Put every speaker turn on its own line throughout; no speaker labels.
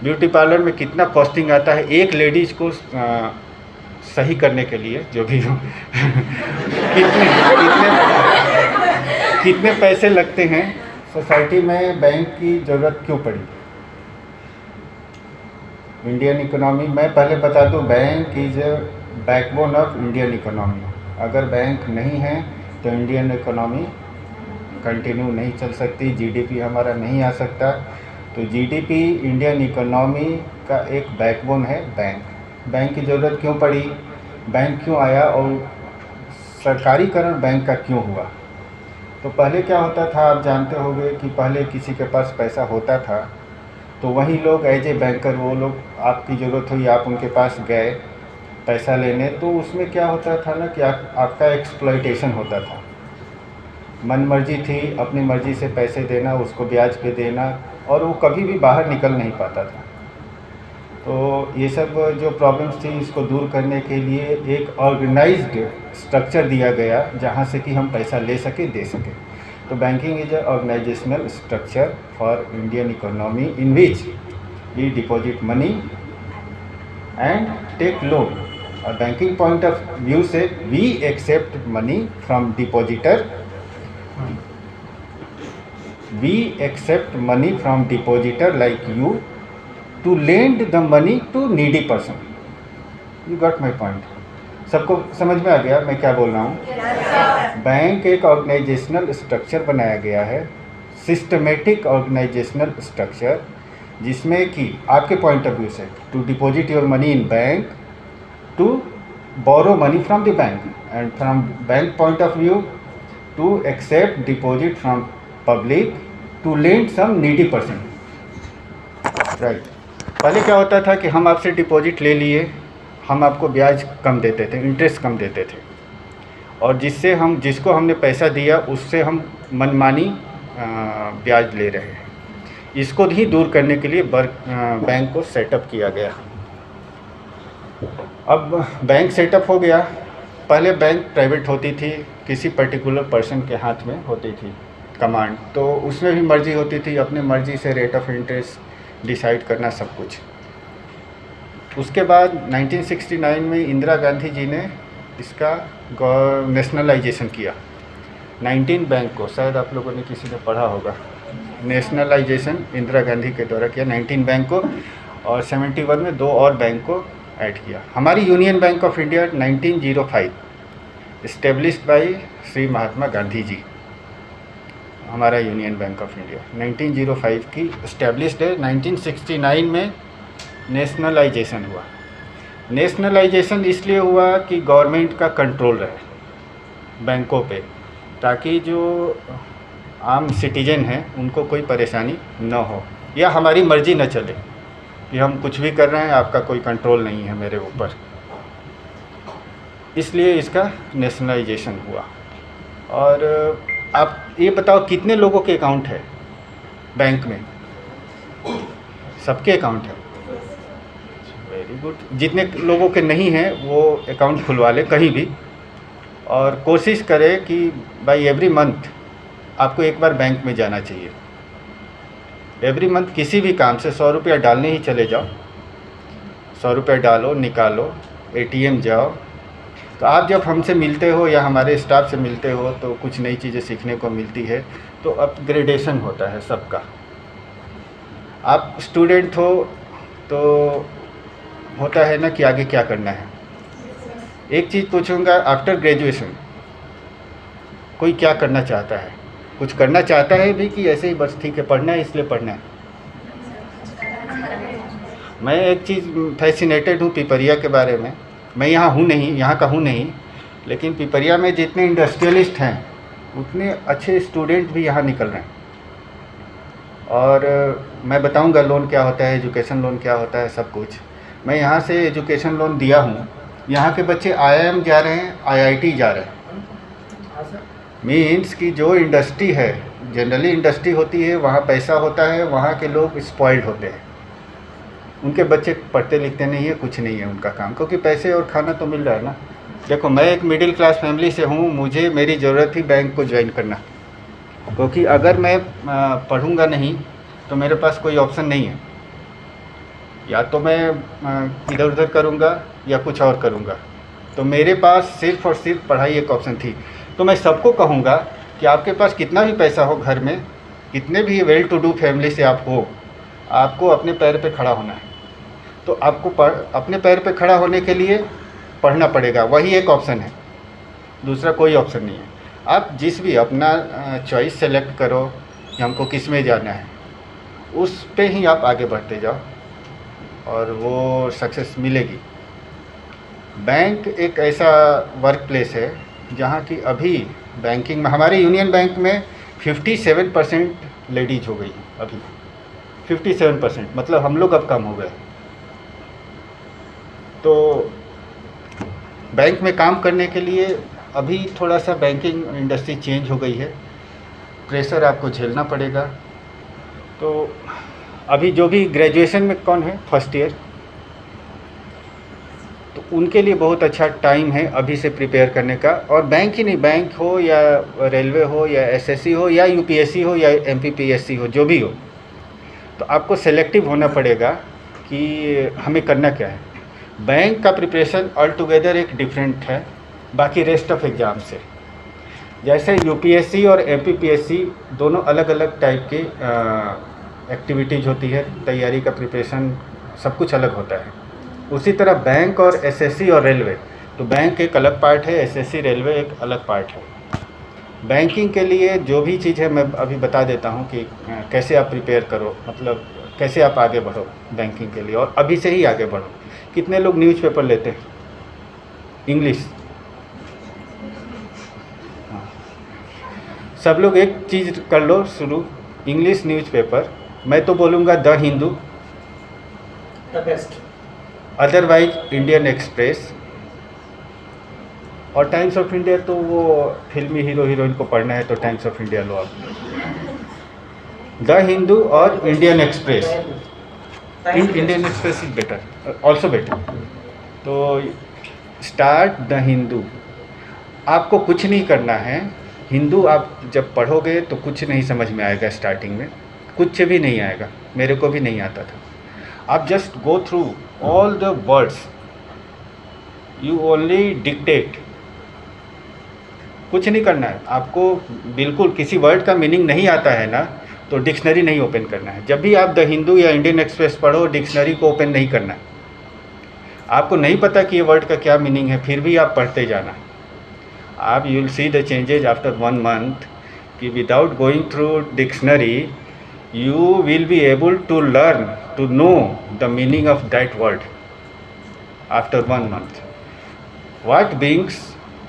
Beauty parlour में कितना costing आता है एक लेडीज़ को सही करने के लिए, जो भी हो कितने कितने कितने पैसे लगते हैं। सोसाइटी में बैंक की ज़रूरत क्यों पड़ी? इंडियन इकोनॉमी, मैं पहले बता दूं, bank is backbone of Indian economy. अगर बैंक नहीं है तो इंडियन इकोनॉमी कंटिन्यू नहीं चल सकती, जीडीपी हमारा नहीं आ सकता। तो जीडीपी इंडियन इकोनॉमी का एक बैकबोन है बैंक। बैंक की ज़रूरत क्यों पड़ी, बैंक क्यों आया और सरकारीकरण बैंक का क्यों हुआ? तो पहले क्या होता था, आप जानते होंगे कि पहले किसी के पास पैसा होता था तो वही लोग एज ए बैंकर, वो लोग आपकी ज़रूरत हुई, आप उनके पास गए पैसा लेने, तो उसमें क्या होता था ना कि आपका एक्सप्लॉइटेशन होता था। मन मर्जी थी, अपनी मर्ज़ी से पैसे देना, उसको ब्याज पे देना, और वो कभी भी बाहर निकल नहीं पाता था। तो ये सब जो प्रॉब्लम्स थी, इसको दूर करने के लिए एक ऑर्गेनाइज्ड स्ट्रक्चर दिया गया जहाँ से कि हम पैसा ले सके, दे सके। तो banking is a organizational structure for Indian economy in which we deposit money and take loan. और बैंकिंग पॉइंट ऑफ व्यू से we accept money from depositor, we accept money from depositor like you to lend the money to needy person. You got my point? सबको समझ में आ गया मैं क्या बोल रहा हूँ? बैंक एक ऑर्गेनाइजेशनल स्ट्रक्चर बनाया गया है, सिस्टमेटिक ऑर्गेनाइजेशनल स्ट्रक्चर, जिसमें कि आपके पॉइंट ऑफ व्यू से to deposit your money in bank, to borrow money from the bank, and from bank point of view to accept deposit from public to lend some needy person, right. पहले क्या होता था कि हम आपसे deposit ले लिए, हम आपको ब्याज कम देते थे, इंटरेस्ट कम देते थे, और जिसको हमने पैसा दिया उससे हम मनमानी ब्याज ले रहे हैं। इसको ही दूर करने के लिए बैंक को सेटअप किया गया। अब बैंक सेटअप हो गया। पहले बैंक प्राइवेट होती थी, किसी पर्टिकुलर पर्सन के हाथ में होती थी कमांड, तो उसमें भी मर्जी होती थी, अपने मर्जी से रेट ऑफ इंटरेस्ट डिसाइड करना सब कुछ। उसके बाद 1969 में इंदिरा गांधी जी ने इसका नेशनलाइजेशन किया। 19 बैंक को, शायद आप लोगों ने किसी ने पढ़ा होगा, नेशनलाइजेशन इंदिरा गांधी के द्वारा किया 19 बैंक को, और 71 में 2 और बैंक को ऐड किया। हमारी union bank of India 1905 established by Shri Mahatma Gandhi ji, हमारा यूनियन बैंक ऑफ इंडिया 1905 की इस्टेब्लिश्ड है। 1969 में नेशनलाइजेशन हुआ। नेशनलाइजेशन इसलिए हुआ कि गवर्नमेंट का कंट्रोल रहे बैंकों पे, ताकि जो आम सिटीजन हैं उनको कोई परेशानी न हो, या हमारी मर्ज़ी न चले कि हम कुछ भी कर रहे हैं, आपका कोई कंट्रोल नहीं है मेरे ऊपर, इसलिए इसका नेशनलाइजेशन हुआ। और आप ये बताओ कितने लोगों के अकाउंट है बैंक में? सबके अकाउंट है, वेरी गुड। जितने लोगों के नहीं हैं वो अकाउंट खुलवा लें कहीं भी, और कोशिश करें कि बाय एवरी मंथ आपको एक बार बैंक में जाना चाहिए। एवरी मंथ किसी भी काम से 100 रुपया डालने ही चले जाओ, 100 रुपया डालो, निकालो, ATM जाओ। तो आप जब हमसे मिलते हो या हमारे स्टाफ से मिलते हो तो कुछ नई चीज़ें सीखने को मिलती है, तो अपग्रेडेशन होता है सबका। आप स्टूडेंट हो तो होता है ना कि आगे क्या करना है। एक चीज़ पूछूंगा, आफ्टर ग्रेजुएशन कोई क्या करना चाहता है? कुछ करना चाहता है भी कि ऐसे ही बस ठीक है पढ़ना है इसलिए पढ़ना है? मैं एक चीज़ फैसिनेटेड हूँ पिपरिया के बारे में। मैं यहाँ हूँ नहीं, यहाँ का हूँ नहीं, लेकिन पिपरिया में जितने इंडस्ट्रियलिस्ट हैं उतने अच्छे स्टूडेंट भी यहाँ निकल रहे हैं। और मैं बताऊँगा लोन क्या होता है, एजुकेशन लोन क्या होता है, सब कुछ। मैं यहाँ से एजुकेशन लोन दिया हूँ। यहाँ के बच्चे IIM जा रहे हैं, IIT जा रहे हैं। मीन्स कि जो इंडस्ट्री है, जनरली इंडस्ट्री होती है, वहाँ पैसा होता है, वहाँ के लोग स्पॉइल्ड होते हैं। उनके बच्चे पढ़ते लिखते नहीं है, कुछ नहीं है उनका काम, क्योंकि पैसे और खाना तो मिल रहा है ना। देखो मैं एक मिडिल क्लास फैमिली से हूँ, मेरी ज़रूरत थी बैंक को ज्वाइन करना, क्योंकि अगर मैं पढ़ूँगा नहीं तो मेरे पास कोई ऑप्शन नहीं है। या तो मैं इधर उधर करूँगा या कुछ और करूँगा। तो मेरे पास सिर्फ़ और सिर्फ पढ़ाई एक ऑप्शन थी। तो मैं सबको कहूँगा कि आपके पास कितना भी पैसा हो घर में, कितने भी वेल टू डू फैमिली से आप हो, आपको अपने पैर पे खड़ा होना है। तो आपको अपने पैर पे खड़ा होने के लिए पढ़ना पड़ेगा, वही एक ऑप्शन है, दूसरा कोई ऑप्शन नहीं है। आप जिस भी अपना चॉइस सेलेक्ट करो कि हमको किस में जाना है, उस पे ही आप आगे बढ़ते जाओ और वो सक्सेस मिलेगी। बैंक एक ऐसा वर्क प्लेस है जहाँ की अभी बैंकिंग में, हमारे यूनियन बैंक में 57% लेडीज हो गई अभी। 57%, मतलब हम लोग अब कम हो गए। तो बैंक में काम करने के लिए अभी थोड़ा सा बैंकिंग इंडस्ट्री चेंज हो गई है, प्रेशर आपको झेलना पड़ेगा। तो अभी जो भी ग्रेजुएशन में कौन है फर्स्ट ईयर, तो उनके लिए बहुत अच्छा टाइम है अभी से प्रिपेयर करने का। और बैंक ही नहीं, बैंक हो या रेलवे हो या एसएससी हो या यूपीएससी हो या एमपीपीएससी हो, जो भी हो, तो आपको सेलेक्टिव होना पड़ेगा कि हमें करना क्या है। बैंक का प्रिपरेशन ऑल टुगेदर एक डिफरेंट है बाकी रेस्ट ऑफ एग्ज़ाम से। जैसे यूपीएससी और एमपीपीएससी दोनों अलग अलग टाइप की एक्टिविटीज़ होती है, तैयारी का प्रिपरेशन सब कुछ अलग होता है। उसी तरह बैंक और एसएससी और रेलवे, तो बैंक एक अलग पार्ट है, एसएससी रेलवे एक अलग पार्ट है। बैंकिंग के लिए जो भी चीज़ है मैं अभी बता देता हूँ कि कैसे आप प्रिपेयर करो, मतलब कैसे आप आगे बढ़ो बैंकिंग के लिए, और अभी से ही आगे बढ़ो। कितने लोग न्यूज़पेपर लेते हैं इंग्लिश? हाँ, सब लोग एक चीज़ कर लो शुरू, इंग्लिश न्यूज़पेपर। मैं तो बोलूँगा the Hindu,
the best,
otherwise Indian express और टाइम्स ऑफ इंडिया। तो वो फिल्मी हीरो हीरोइन को पढ़ना है तो टाइम्स ऑफ इंडिया लो आप। द हिंदू और Indian express, Indian express is better, also better. तो स्टार्ट द हिंदू। आपको कुछ नहीं करना है, हिंदू आप जब पढ़ोगे तो कुछ नहीं समझ में आएगा, स्टार्टिंग में कुछ भी नहीं आएगा, मेरे को भी नहीं आता था। आप just go through all the words, you only dictate, कुछ नहीं करना है आपको। बिल्कुल किसी वर्ड का मीनिंग नहीं आता है ना, तो डिक्शनरी नहीं ओपन करना है। जब भी आप द हिंदू या इंडियन एक्सप्रेस पढ़ो, डिक्शनरी को ओपन नहीं करना है। आपको नहीं पता कि ये वर्ड का क्या मीनिंग है, फिर भी आप पढ़ते जाना। आप you will see the changes after 1 month कि without going through dictionary you will be able to learn to know the meaning of that word after 1 month. What brings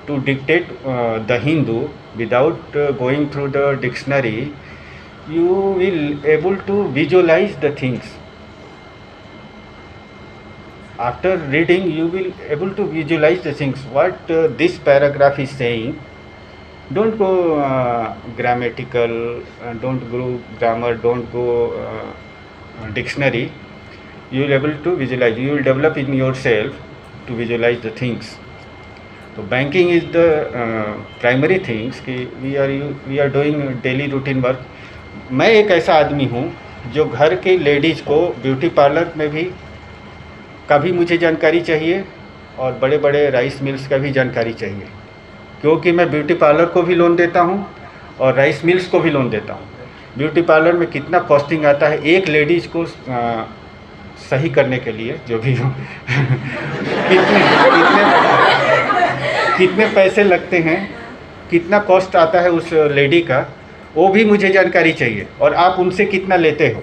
to dictate the Hindu without going through the dictionary, you will able to visualize the things. After reading you will able to visualize the things, what this paragraph is saying. Don't go grammatical, don't go grammar, don't go dictionary. You will able to visualize, you will develop in yourself to visualize the things. तो banking is the primary things कि we are doing daily routine work. मैं एक ऐसा आदमी हूँ जो घर के लेडीज़ को ब्यूटी पार्लर में भी का भी मुझे जानकारी चाहिए और बड़े बड़े राइस मिल्स का भी जानकारी चाहिए, क्योंकि मैं ब्यूटी पार्लर को भी लोन देता हूँ और राइस मिल्स को भी लोन देता हूँ। ब्यूटी पार्लर में कितना कॉस्टिंग आता है एक लेडीज़ को सही करने के लिए, जो भी हो कितने पैसे लगते हैं, कितना कॉस्ट आता है उस लेडी का, वो भी मुझे जानकारी चाहिए। और आप उनसे कितना लेते हो,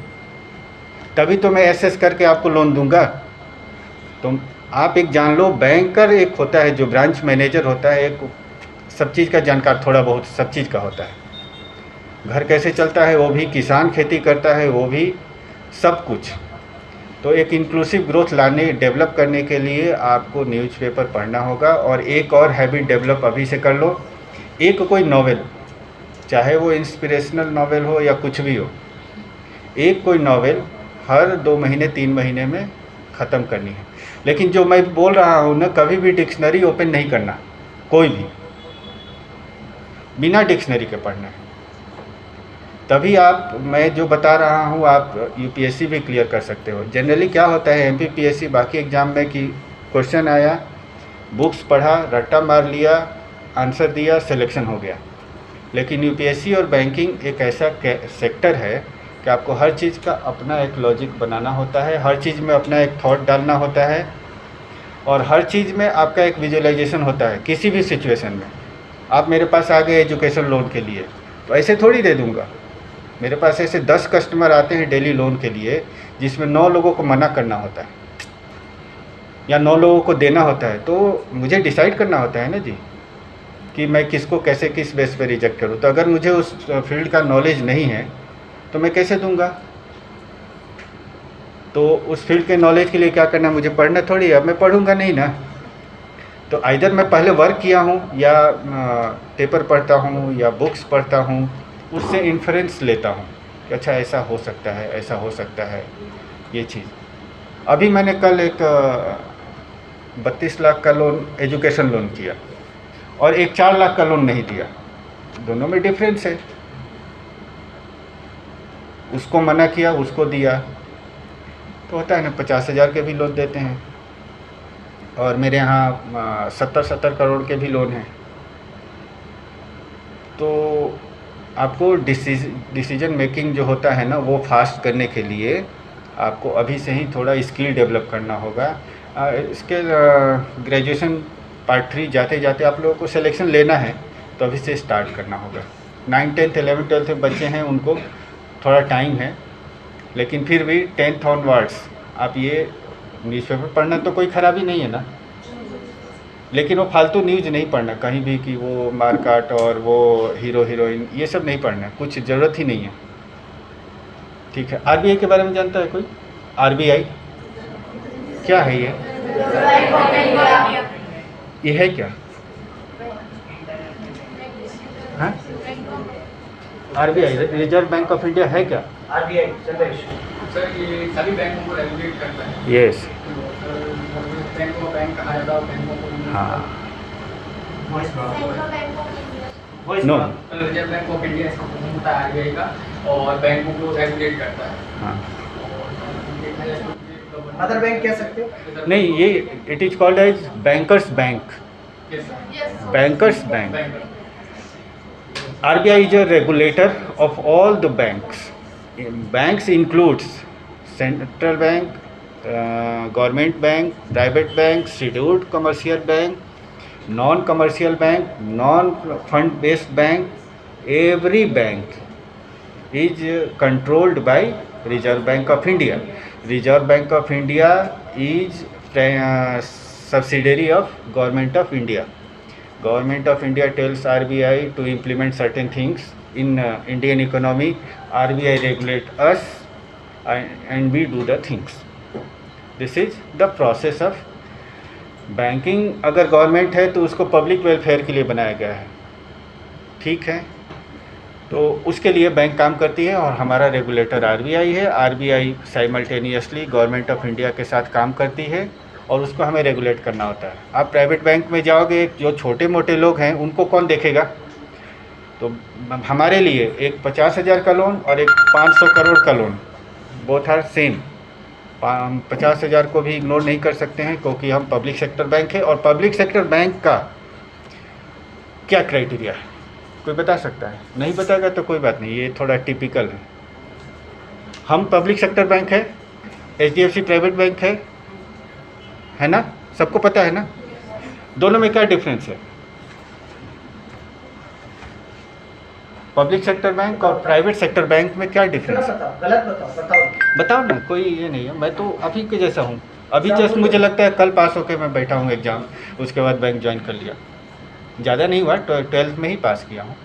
तभी तो मैं एसेस करके आपको लोन दूंगा। तो आप एक जान लो, बैंकर एक होता है जो ब्रांच मैनेजर होता है, एक सब चीज़ का जानकार, थोड़ा बहुत सब चीज़ का होता है। घर कैसे चलता है वो भी, किसान खेती करता है वो भी, सब कुछ। तो एक इंक्लूसिव ग्रोथ लाने, डेवलप करने के लिए आपको न्यूज़पेपर पढ़ना होगा। और एक और हैबिट डेवलप अभी से कर लो, एक कोई नॉवेल, चाहे वो इंस्पिरेशनल नॉवेल हो या कुछ भी हो, एक कोई नॉवेल हर 2 महीने 3 महीने में ख़त्म करनी है। लेकिन जो मैं बोल रहा हूँ ना, कभी भी डिक्शनरी ओपन नहीं करना, कोई भी बिना डिक्शनरी के पढ़ना है, तभी आप, मैं जो बता रहा हूँ, आप यूपीएससी भी क्लियर कर सकते हो। जनरली क्या होता है एमपीपीएससी बाकी एग्ज़ाम में कि क्वेश्चन आया, बुक्स पढ़ा, रट्टा मार लिया, आंसर दिया, सिलेक्शन हो गया। लेकिन यूपीएससी और बैंकिंग एक ऐसा सेक्टर है कि आपको हर चीज़ का अपना एक लॉजिक बनाना होता है, हर चीज़ में अपना एक थॉट डालना होता है, और हर चीज़ में आपका एक विजुअलाइजेशन होता है। किसी भी सिचुएशन में आप मेरे पास आ गए एजुकेशन लोन के लिए, तो ऐसे थोड़ी दे दूँगा। मेरे पास ऐसे 10 कस्टमर आते हैं डेली लोन के लिए, जिसमें 9 लोगों को मना करना होता है या 9 लोगों को देना होता है। तो मुझे डिसाइड करना होता है ना जी, कि मैं किसको कैसे किस बेस पे रिजेक्ट करूँ। तो अगर मुझे उस फील्ड का नॉलेज नहीं है तो मैं कैसे दूंगा? तो उस फील्ड के नॉलेज के लिए क्या करना है, मुझे पढ़ना थोड़ी है। अब मैं पढ़ूंगा नहीं ना, तो आइदर मैं पहले वर्क किया हूँ या पेपर पढ़ता हूँ या बुक्स पढ़ता हूँ, उससे इन्फ्रेंस लेता हूँ कि अच्छा ऐसा हो सकता है, ऐसा हो सकता है ये चीज़। अभी मैंने कल एक 32 लाख का लोन, एजुकेशन लोन किया, और एक 4 लाख का लोन नहीं दिया। दोनों में डिफरेंस है। उसको मना किया, उसको दिया। तो होता है ना, 50,000 के भी लोन देते हैं, और मेरे यहाँ 70 करोड़ के भी लोन हैं। तो आपको डिसीजन मेकिंग जो होता है ना, वो फास्ट करने के लिए आपको अभी से ही थोड़ा स्किल डेवलप करना होगा। इसके ग्रेजुएशन पार्ट 3 जाते जाते आप लोगों को सिलेक्शन लेना है, तो अभी से स्टार्ट करना होगा। 9, 10, 11, 12 में बच्चे हैं, उनको थोड़ा टाइम है, लेकिन फिर भी 10th ऑनवर्ड्स आप ये न्यूज़पेपर पढ़ना तो कोई ख़राबी नहीं है ना, लेकिन वो फालतू न्यूज़ नहीं पढ़ना कहीं भी, कि वो मारकाट और वो हीरो हीरोइन, ये सब नहीं पढ़ना, कुछ ज़रूरत ही नहीं है। ठीक है। आरबीआई के बारे में जानता है कोई? आरबीआई क्या है ये है क्या? हाँ, RBI reserve bank of India है क्या?
RBI, संदेश।
सर ये सभी बैंकों को रेगुलेट करता है।
यस।
बैंकों को बैंक कहा जाता है, बैंकों को
हाँ।
No,
reserve bank of India इसका नाम होता है आरबीआई का, और बैंकों को रेगुलेट करता है।
हाँ,
देखा जाए तो
अदर बैंक कह सकते हो?
नहीं, ये it is called as bankers bank. Bankers bank. RBI is a regulator of all the banks. Banks includes central bank, government bank, private bank, scheduled commercial bank, non-commercial bank, non-fund based bank. Every bank is controlled by Reserve Bank of India. Reserve Bank of India is subsidiary of Government of India. Government of India tells RBI to implement certain things in Indian economy. RBI regulate us, and we do the things. This is the process of banking. अगर government है तो उसको public welfare के लिए बनाया गया है, ठीक है। तो उसके लिए बैंक काम करती है, और हमारा रेगुलेटर RBI है। RBI simultaneously government of India के साथ काम करती है, और उसको हमें रेगुलेट करना होता है। आप प्राइवेट बैंक में जाओगे, जो छोटे मोटे लोग हैं उनको कौन देखेगा? तो हमारे लिए एक 50,000 का लोन और एक 500 करोड़ का लोन, बोथ आर सेम। 50,000 को भी इग्नोर नहीं कर सकते हैं, क्योंकि हम पब्लिक सेक्टर बैंक है। और पब्लिक सेक्टर बैंक का क्या क्राइटेरिया है, कोई बता सकता है? नहीं बताएगा तो कोई बात नहीं, ये थोड़ा टिपिकल है। हम पब्लिक सेक्टर बैंक है, HDFC प्राइवेट बैंक है ना, सबको पता है ना। दोनों में क्या डिफरेंस है? पब्लिक सेक्टर बैंक और प्राइवेट सेक्टर बैंक में क्या डिफरेंस है?
गलत बताओ।
बताओ ना, कोई ये नहीं है। मैं तो अभी के जैसा हूँ, अभी जस्ट मुझे लगता है कल पास होके मैं बैठा हूँ एग्ज़ाम, उसके बाद बैंक ज्वाइन कर लिया। ज़्यादा नहीं हुआ, 12th में ही पास किया हूँ।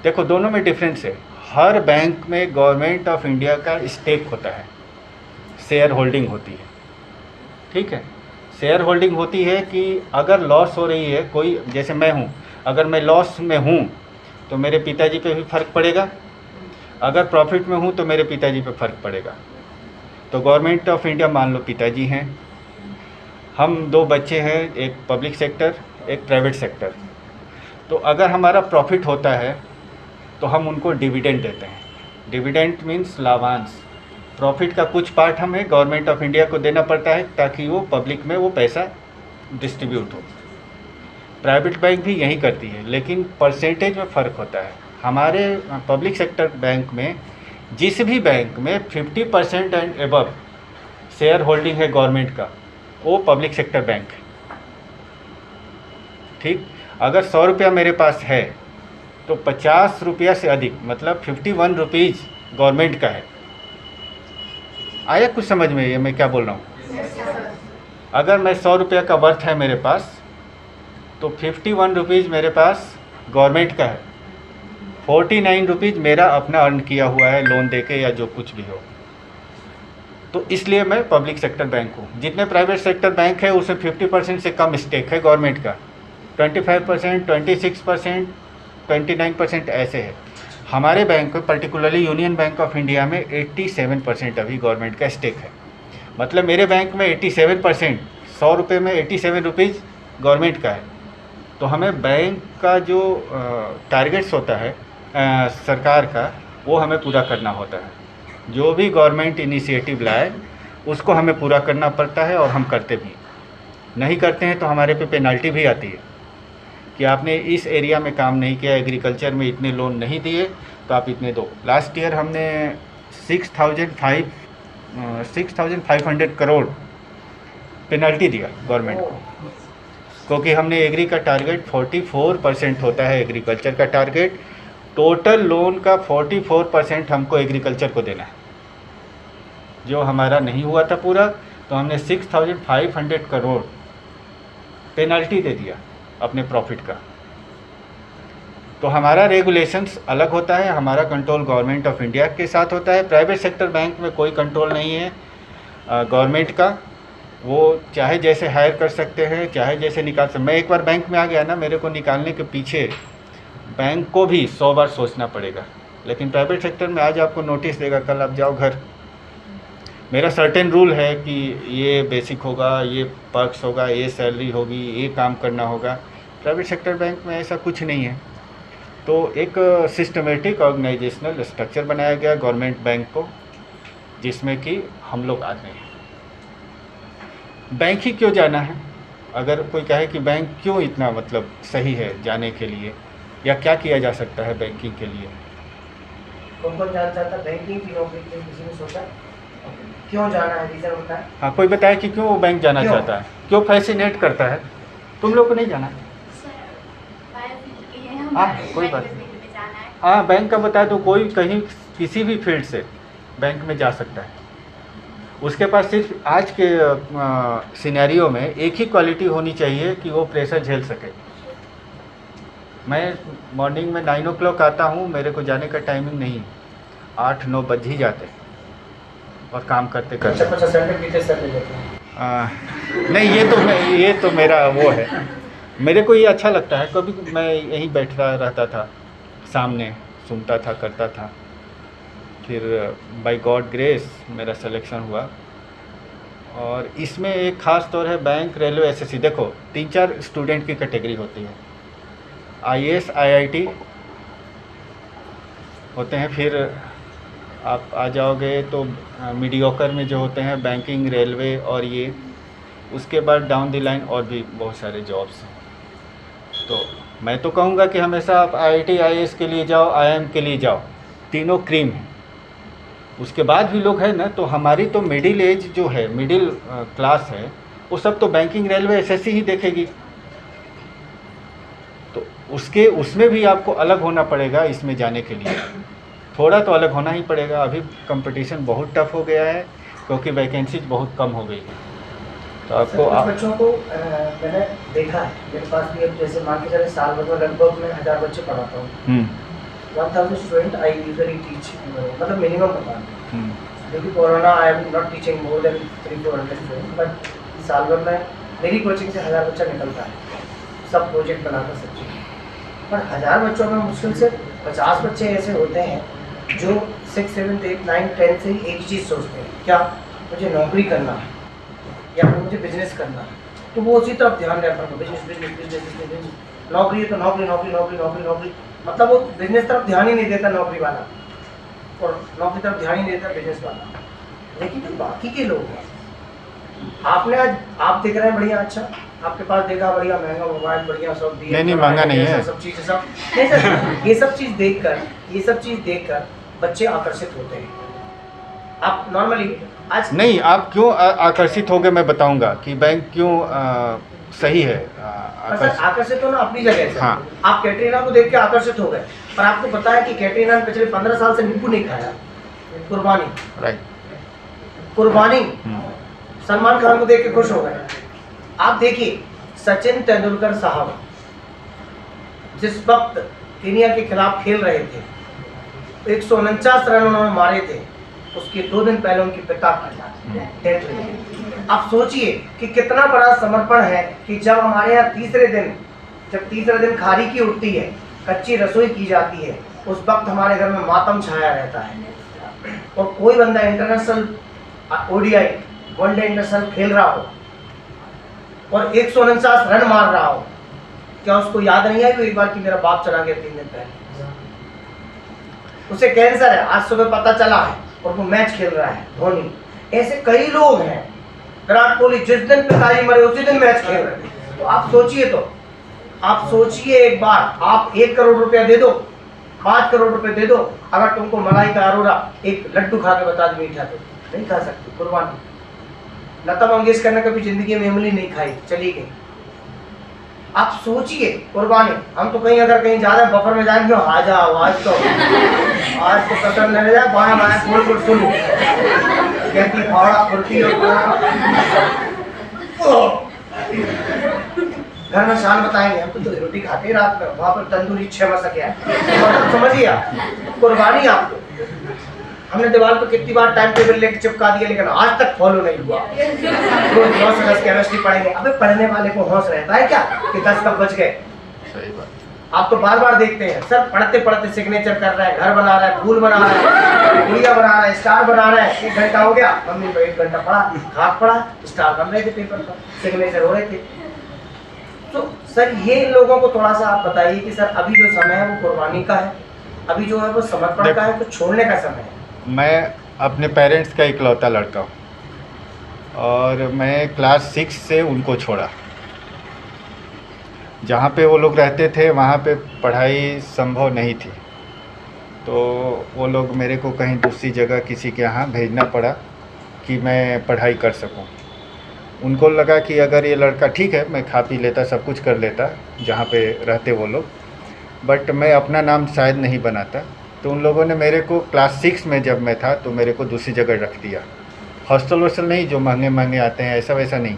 देखो, दोनों में डिफरेंस है। हर बैंक में गवर्नमेंट ऑफ इंडिया का स्टेक होता है, शेयर होल्डिंग होती है, ठीक है। शेयर होल्डिंग होती है कि अगर लॉस हो रही है कोई, जैसे मैं हूँ, अगर मैं लॉस में हूँ तो मेरे पिताजी पे भी फ़र्क पड़ेगा, अगर प्रॉफिट में हूँ तो मेरे पिताजी पे फ़र्क पड़ेगा। तो गवर्नमेंट ऑफ इंडिया मान लो पिताजी हैं, हम 2 बच्चे हैं, एक पब्लिक सेक्टर एक प्राइवेट सेक्टर। तो अगर हमारा प्रॉफिट होता है तो हम उनको डिविडेंड देते हैं। डिविडेंड मीन्स लाभांश। प्रॉफिट का कुछ पार्ट हमें गवर्नमेंट ऑफ इंडिया को देना पड़ता है ताकि वो पब्लिक में वो पैसा डिस्ट्रीब्यूट हो। प्राइवेट बैंक भी यही करती है, लेकिन परसेंटेज में फ़र्क होता है। हमारे पब्लिक सेक्टर बैंक में, जिस भी बैंक में 50% एंड एबव शेयर होल्डिंग है गवर्नमेंट का, वो पब्लिक सेक्टर बैंक है। ठीक, अगर 100 रुपया मेरे पास है तो 50 रुपया से अधिक मतलब 51 रुपीज़ गवर्नमेंट का है। आया कुछ समझ में ये मैं क्या बोल रहा हूँ? अगर मैं 100 रुपया का वर्थ है मेरे पास तो 51 रुपीज़ मेरे पास गवर्नमेंट का है, 49 रुपीज़ मेरा अपना अर्न किया हुआ है लोन देके या जो कुछ भी हो। तो इसलिए मैं पब्लिक सेक्टर बैंक हूँ। जितने प्राइवेट सेक्टर बैंक है उसमें 50% से कम स्टेक है गवर्नमेंट का, 25%, 26%, 29% ऐसे है। हमारे बैंक में particularly union bank of India में 87% अभी गवर्नमेंट का स्टेक है। मतलब मेरे बैंक में 87%, 100 रुपये में 87 रुपीज़ गवर्नमेंट का है। तो हमें बैंक का जो टारगेट्स होता है सरकार का, वो हमें पूरा करना होता है। जो भी गवर्नमेंट इनिशिएटिव लाए उसको हमें पूरा करना पड़ता है और हम करते भी। नहीं करते हैं तो हमारे पे पेनल्टी भी आती है कि आपने इस एरिया में काम नहीं किया, एग्रीकल्चर में इतने लोन नहीं दिए तो आप इतने दो। लास्ट ईयर हमने 6,500 करोड़ पेनल्टी दिया गवर्नमेंट को, क्योंकि हमने एग्री का टारगेट 44% होता है एग्रीकल्चर का टारगेट। टोटल लोन का 44% हमको एग्रीकल्चर को देना है। जो हमारा नहीं हुआ था पूरा, तो हमने 6,500 करोड़ पेनल्टी दे दिया अपने प्रॉफिट का। तो हमारा रेगुलेशंस अलग होता है, हमारा कंट्रोल गवर्नमेंट ऑफ इंडिया के साथ होता है। प्राइवेट सेक्टर बैंक में कोई कंट्रोल नहीं है गवर्नमेंट का। वो चाहे जैसे हायर कर सकते हैं, चाहे जैसे निकाल सकते। मैं एक बार बैंक में आ गया ना, मेरे को निकालने के पीछे बैंक को भी 100 बार सोचना पड़ेगा। लेकिन प्राइवेट सेक्टर में आज आपको नोटिस देगा, कल आप जाओ घर। मेरा सर्टेन रूल है कि ये बेसिक होगा, ये पर्क्स होगा, ये सैलरी होगी, ये काम करना होगा। प्राइवेट सेक्टर बैंक में ऐसा कुछ नहीं है। तो एक सिस्टमेटिक ऑर्गेनाइजेशनल स्ट्रक्चर बनाया गया गवर्नमेंट बैंक को, जिसमें कि हम लोग आते हैं। बैंक ही क्यों जाना है? अगर कोई कहे कि बैंक क्यों इतना मतलब सही है जाने के लिए, या क्या किया जा सकता है बैंकिंग के लिए?
कौन कौन जाना चाहता है बैंकिंग की नौकरी के लिए? किसी ने सोचा क्यों जाना है? रीजन होता है।
हाँ, कोई बताए कि क्यों वो बैंक जाना
क्यों?
चाहता है, क्यों फैसिनेट करता है? तुम लोग को नहीं जाना? हाँ, कोई बात नहीं। हाँ, बैंक का बताए तो कोई कहीं किसी भी फील्ड से बैंक में जा सकता है। उसके पास सिर्फ आज के सिनेरियो में एक ही क्वालिटी होनी चाहिए कि वो प्रेशर झेल सके। मैं मॉर्निंग में 9 o'clock आता हूँ, मेरे को जाने का टाइमिंग नहीं, 8-9 बज ही जाते हैं और काम करते करते।
अच्छा, संडे पीते सर ले लेते हैं।
नहीं, ये तो मेरा वो है। मेरे को ये अच्छा लगता है। कभी मैं यहीं बैठता रहता था, सामने सुनता था, करता था। फिर बाय गॉड ग्रेस मेरा सिलेक्शन हुआ। और इसमें एक ख़ास तौर है बैंक, रेलवे, एसएससी। देखो 3-4 स्टूडेंट की कैटेगरी होती है। आईएएस, आईआईटी होते हैं। फिर आप आ जाओगे तो मीडियोकर में जो होते हैं बैंकिंग, रेलवे और ये। उसके बाद डाउन द लाइन और भी बहुत सारे जॉब्स हैं। तो मैं तो कहूँगा कि हमेशा आप आईआईटी, आईएएस के लिए जाओ, आईआईएम के लिए जाओ, तीनों क्रीम हैं। उसके बाद भी लोग हैं ना, तो हमारी तो मिडिल एज जो है, मिडिल क्लास है, वो सब तो बैंकिंग, रेलवे, एसएससी ही देखेगी। तो उसमें भी आपको अलग होना पड़ेगा। इसमें जाने के लिए थोड़ा तो अलग होना ही पड़ेगा। अभी कंपटीशन बहुत टफ हो गया है क्योंकि वैकेंसीज बहुत कम हो गई है। तो आपको
कुछ बच्चों को मैंने देखा है, मेरे पास भी अब जैसे मान के चले साल भर में लगभग मैं 1000 बच्चे पढ़ाता हूँ। 1000 स्टूडेंट आई यूजुअली टीच, मतलब मिनिमम पढ़ाता हूँ। क्योंकि corona I am not teaching more than 300-400 student, but साल भर में मेरी कोचिंग से 1000 बच्चा निकलता है, सब प्रोजेक्ट बनाकर सब चीज़। पर 1000 बच्चों में मुश्किल से 50 बच्चे ऐसे होते हैं जो 6, 7, 8, 9, 10 से ही एक ही चीज़ सोचते हैं, क्या मुझे नौकरी करना है या फिर मुझे बिजनेस करना है। तो वो उसी तरफ ध्यान रहता है, बिजनेस। नौकरी है तो नौकरी नौकरी नौकरी नौकरी नौकरी, मतलब वो बिजनेस तरफ ध्यान ही नहीं देता नौकरी वाला, और नौकरी तरफ ध्यान ही नहीं देता बिजनेस वाला। लेकिन जो बाकी के लोग हैं, आपने आज आप देख रहे हैं बढ़िया, अच्छा आपके पास देखा बढ़िया महंगा मोबाइल, बढ़िया सब दिए,
नहीं महंगा नहीं है,
सब चीज़ सब नहीं सर, ये सब चीज़ देखकर बच्चे आकर्षित होते हैं। आप नॉर्मली आज
नहीं, आप क्यों आकर्षित होंगे मैं बताऊंगा कि बैंक क्यों सही है।
आकर्षित होना अपनी जगह से।
हाँ।
आप कैटरीना को देख के आकर्षित हो गए, पर आपको पता है कि कैटरीना ने पिछले 15 साल से नींबू नहीं खाया। कुर्बानी,
राइट,
कुर्बानी। सलमान खान को देख के खुश हो गए। आप देखिए सचिन तेंदुलकर साहब जिस वक्त केनिया के खिलाफ खेल रहे थे, 149 रन उन्होंने मारे थे, उसके 2 दिन पहले उनके पिता की डेथ हुई थी। आप सोचिए कि कितना बड़ा समर्पण है कि जब हमारे यहाँ तीसरे दिन खारी की उठती है, कच्ची रसोई की जाती है, उस वक्त हमारे घर में मातम छाया रहता है। और कोई बंदा इंटरनेशनल ओडीआई वनडे इंटरनेशनल खेल रहा हो और 149 रन मार रहा हो, क्या उसको याद नहीं है कि एक बार कि मेरा बाप चला गया 3 दिन पहले, उसे कैंसर है, आज सुबह पता चला है, और वो मैच खेल रहा है धोनी। ऐसे कई लोग हैं, विराट कोहली जिस दिन पिताजी मरे उसी दिन मैच खेल रहे थे। तो आप सोचिए एक बार, आप 1 करोड़ रुपया दे दो, 5 करोड़ रुपए दे दो, अगर तुमको मलाई का अरोरा एक लड्डू खा के बता दो मीठा, तो नहीं खा सकते। कुर्बानी। लता मंगेशकर ने कभी जिंदगी में इमली नहीं खाई, चली गई। आप सोचिए कुर्बानी। हम तो कहीं अगर कहीं जा रहे हैं, बफर में जाएंगे, आ जाओ आज तो पसंद नहीं जाए, बाया बाया गोल गोल सुन कहती फावड़ा फुर्ती और घर में शान बताएंगे, हम तो 2 रोटी खाते हैं रात में, वहाँ पर तंदूरी 6 बस क्या है, मतलब समझिए आप कुर्बानी। आपको हमने दीवार पर कितनी बार टाइम टेबल लेके चिपका दिया, लेकिन आज तक फॉलो नहीं हुआ। रोज 9 से 10 केमिस्ट्री पढ़ेंगे, अबे पढ़ने वाले को होश रहता है क्या कि 10 कब बच गए।
सही बात।
आप तो बार बार देखते हैं सर, पढ़ते पढ़ते सिग्नेचर कर रहा है, घर बना रहा है, फूल बना रहा है, गुड़िया बना रहा है, स्टार बना रहा है, 1 घंटा हो गया, मम्मी को 1 घंटा पढ़ा, खाक पढ़ा, स्टार बन रहे थे पेपर पर, सिग्नेचर हो रहे थे। तो सर ये लोगों को थोड़ा सा आप बताइए कि सर अभी जो समय है वो कुर्बानी का है, अभी जो है वो समर्पण का है, कुछ छोड़ने का समय है।
मैं अपने पेरेंट्स का इकलौता लड़का हूँ और मैं क्लास 6 से उनको छोड़ा। जहाँ पे वो लोग रहते थे वहाँ पे पढ़ाई संभव नहीं थी, तो वो लोग मेरे को कहीं दूसरी जगह किसी के यहाँ भेजना पड़ा कि मैं पढ़ाई कर सकूँ। उनको लगा कि अगर ये लड़का ठीक है, मैं खा पी लेता, सब कुछ कर लेता जहाँ पे रहते वो लोग, बट मैं अपना नाम शायद नहीं बनाता। तो उन लोगों ने मेरे को क्लास 6 में जब मैं था तो मेरे को दूसरी जगह रख दिया। हॉस्टल वोस्टल नहीं, जो महंगे महंगे आते हैं, ऐसा वैसा नहीं,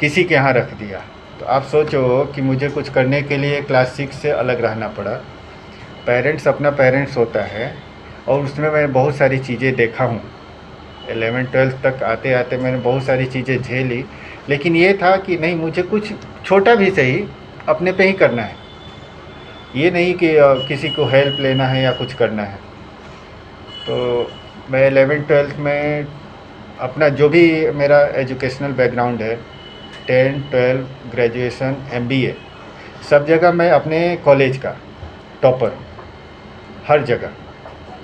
किसी के यहाँ रख दिया। तो आप सोचो कि मुझे कुछ करने के लिए क्लास 6 से अलग रहना पड़ा। पेरेंट्स अपना पेरेंट्स होता है, और उसमें मैं बहुत सारी चीज़ें देखा हूँ। 11-12 तक आते आते मैंने बहुत सारी चीज़ें झेली, लेकिन ये था कि नहीं, मुझे कुछ छोटा भी सही अपने पे ही करना है, ये नहीं कि किसी को हेल्प लेना है या कुछ करना है। तो मैं 11-12 में अपना जो भी मेरा एजुकेशनल बैकग्राउंड है, 10-12 ग्रेजुएशन MBA, सब जगह मैं अपने कॉलेज का टॉपर, हर जगह।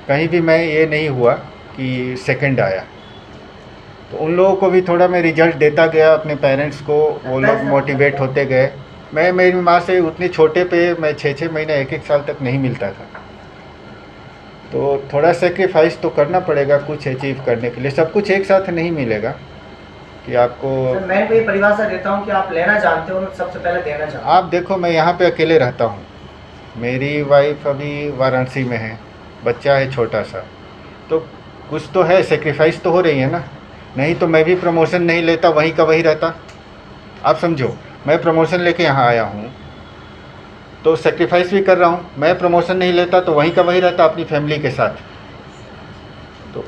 कहीं भी मैं ये नहीं हुआ कि सेकंड आया। तो उन लोगों को भी थोड़ा मैं रिजल्ट देता गया, अपने पेरेंट्स को, वो लोग मोटिवेट होते गए। मेरी माँ से उतने छोटे पे मैं 6-6 महीने 1-1 साल तक नहीं मिलता था। तो थोड़ा सेक्रीफाइस तो करना पड़ेगा कुछ अचीव करने के लिए, सब कुछ एक साथ नहीं मिलेगा कि आपको।
मैं ये परिभाषा देता हूँ कि आप लेना जानते हो, सबसे पहले देना चाहते हो।
आप देखो, मैं यहाँ पे अकेले रहता हूँ, मेरी वाइफ अभी वाराणसी में है, बच्चा है छोटा सा, तो कुछ तो है, सेक्रीफाइस तो हो रही है ना। नहीं तो मैं भी प्रमोशन नहीं लेता, वहीं का वहीं रहता। आप समझो, मैं प्रमोशन लेके यहाँ आया हूँ तो सेक्रीफाइस भी कर रहा हूँ। मैं प्रमोशन नहीं लेता तो वहीं का वहीं रहता अपनी फैमिली के साथ। तो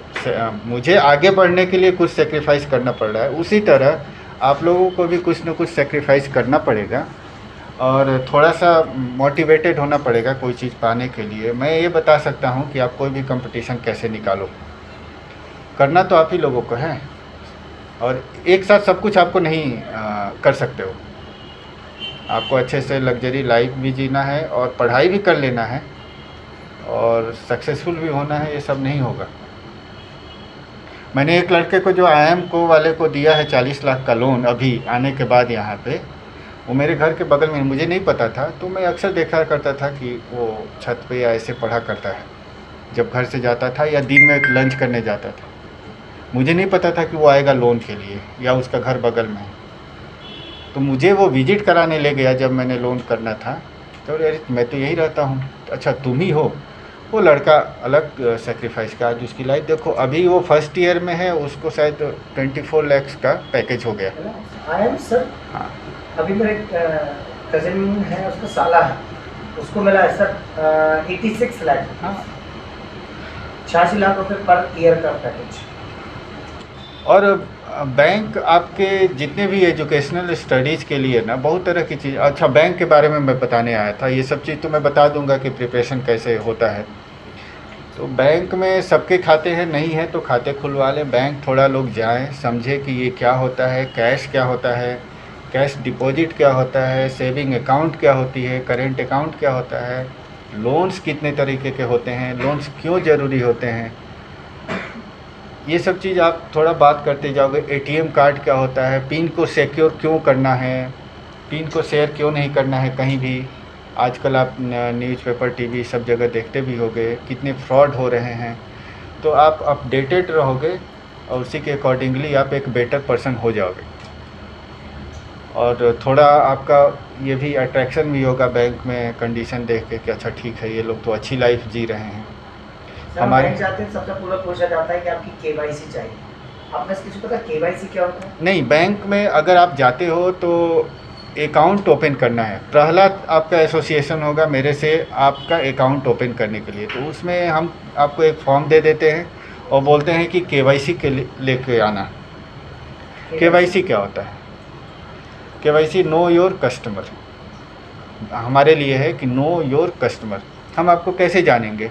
मुझे आगे बढ़ने के लिए कुछ सेक्रीफाइस करना पड़ रहा है। उसी तरह आप लोगों को भी कुछ न कुछ सेक्रीफाइस करना पड़ेगा और थोड़ा सा मोटिवेटेड होना पड़ेगा कोई चीज़ पाने के लिए। मैं ये बता सकता हूँ कि आप कोई भी कंपटीशन कैसे निकालो, करना तो आप ही लोगों को है, और एक साथ सब कुछ आपको नहीं कर सकते हो। आपको अच्छे से लग्जरी लाइफ भी जीना है और पढ़ाई भी कर लेना है और सक्सेसफुल भी होना है, ये सब नहीं होगा। मैंने एक लड़के को जो IIM वाले को दिया है 40 लाख का लोन अभी आने के बाद यहाँ पे, वो मेरे घर के बगल में, मुझे नहीं पता था, तो मैं अक्सर देखा करता था कि वो छत पे या ऐसे पढ़ा करता है जब घर से जाता था या दिन में लंच करने जाता था। मुझे नहीं पता था कि वो आएगा लोन के लिए या उसका घर बगल में है। तो मुझे वो विजिट कराने ले गया जब मैंने लोन करना था, तो अरे मैं तो यही रहता हूँ, अच्छा तुम ही हो। वो लड़का अलग सेक्रीफाइस का, आज उसकी लाइफ देखो, अभी वो फर्स्ट ईयर में है, उसको शायद 24 लाख का पैकेज हो गया।
IIM सर,
हाँ,
अभी मेरे कज़न है, उसका साला है, उसको मिला है सर 86 लाख,
हाँ।
86 लाख रुपए पर ईयर का पैकेज।
और बैंक आपके जितने भी एजुकेशनल स्टडीज़ के लिए ना बहुत तरह की चीज़, अच्छा बैंक के बारे में मैं बताने आया था, ये सब चीज़ तो मैं बता दूंगा कि प्रिपरेशन कैसे होता है। तो बैंक में सबके खाते हैं, नहीं है तो खाते खुलवा लें। बैंक थोड़ा लोग जाएं, समझे कि ये क्या होता है, कैश क्या होता है, कैश डिपॉजिट क्या होता है, सेविंग अकाउंट क्या होती है, करेंट अकाउंट क्या होता है, लोन्स कितने तरीके के होते हैं, लोन्स क्यों ज़रूरी होते हैं, ये सब चीज़ आप थोड़ा बात करते जाओगे। ATM कार्ड क्या होता है, पिन को सिक्योर क्यों करना है, पिन को शेयर क्यों नहीं करना है कहीं भी। आजकल आप न्यूज़पेपर TV सब जगह देखते भी होंगे कितने फ्रॉड हो रहे हैं। तो आप अपडेटेड रहोगे और उसी के अकॉर्डिंगली आप एक बेटर पर्सन हो जाओगे। और थोड़ा आपका ये भी अट्रैक्शन भी होगा बैंक में कंडीशन देख के कि अच्छा ठीक है, ये लोग तो अच्छी लाइफ जी रहे हैं।
हमारे जाते हैं सबसे पूरा पूछा जाता है कि आपकी KYC चाहिए। आपने किसी को पता KYC क्या होता है?
नहीं, बैंक में अगर आप जाते हो तो अकाउंट ओपन करना है। प्रहलाद आपका एसोसिएशन होगा मेरे से आपका अकाउंट ओपन करने के लिए, तो उसमें हम आपको एक फॉर्म दे देते हैं और बोलते हैं कि KYC के लेके आना। KYC क्या होता है? KYC नो योर कस्टमर, हमारे लिए है कि नो योर कस्टमर। हम आपको कैसे जानेंगे?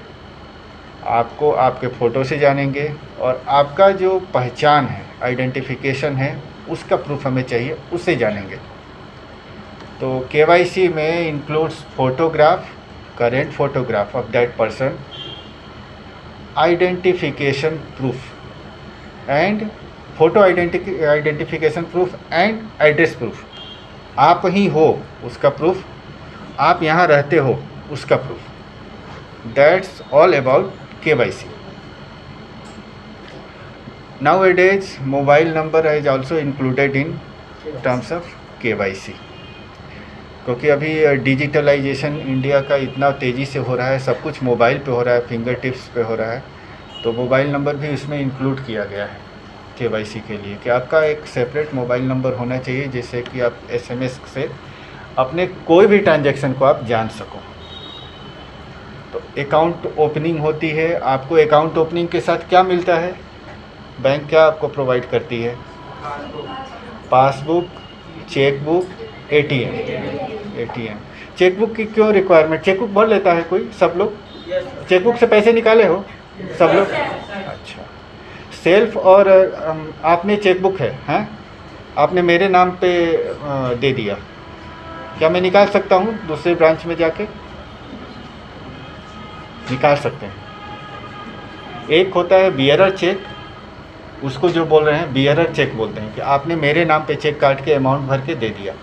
आपको आपके फ़ोटो से जानेंगे और आपका जो पहचान है, आइडेंटिफिकेशन है, उसका प्रूफ हमें चाहिए, उससे जानेंगे। तो KYC में includes photograph, current photograph of that person, identification proof and photo identification proof and address proof. आप ही हो उसका प्रूफ, आप यहाँ रहते हो उसका proof. That's all about KYC. Nowadays, mobile number is also included in terms of KYC, क्योंकि अभी डिजिटलाइजेशन इंडिया का इतना तेज़ी से हो रहा है, सब कुछ मोबाइल पे हो रहा है, फिंगर टिप्स पे हो रहा है, तो मोबाइल नंबर भी उसमें इंक्लूड किया गया है KYC के लिए कि आपका एक सेपरेट मोबाइल नंबर होना चाहिए जिससे कि आप SMS से अपने कोई भी ट्रांजैक्शन को आप जान सको। तो अकाउंट ओपनिंग होती है। आपको अकाउंट ओपनिंग के साथ क्या मिलता है? बैंक क्या आपको प्रोवाइड करती है? Passbook, chequebook, ATM। चेकबुक की क्यों रिक्वायरमेंट? चेकबुक भर लेता है कोई? सब लोग चेकबुक से पैसे निकाले हो सब लोग? अच्छा, सेल्फ और आपने चेकबुक है, हैं? आपने मेरे नाम पे दे दिया, क्या मैं निकाल सकता हूँ दूसरे ब्रांच में जाके? निकाल सकते हैं। एक होता है बियरर चेक, उसको जो बोल रहे हैं बियरर चेक बोलते हैं कि आपने मेरे नाम पे चेक काट के अमाउंट भर के दे दिया,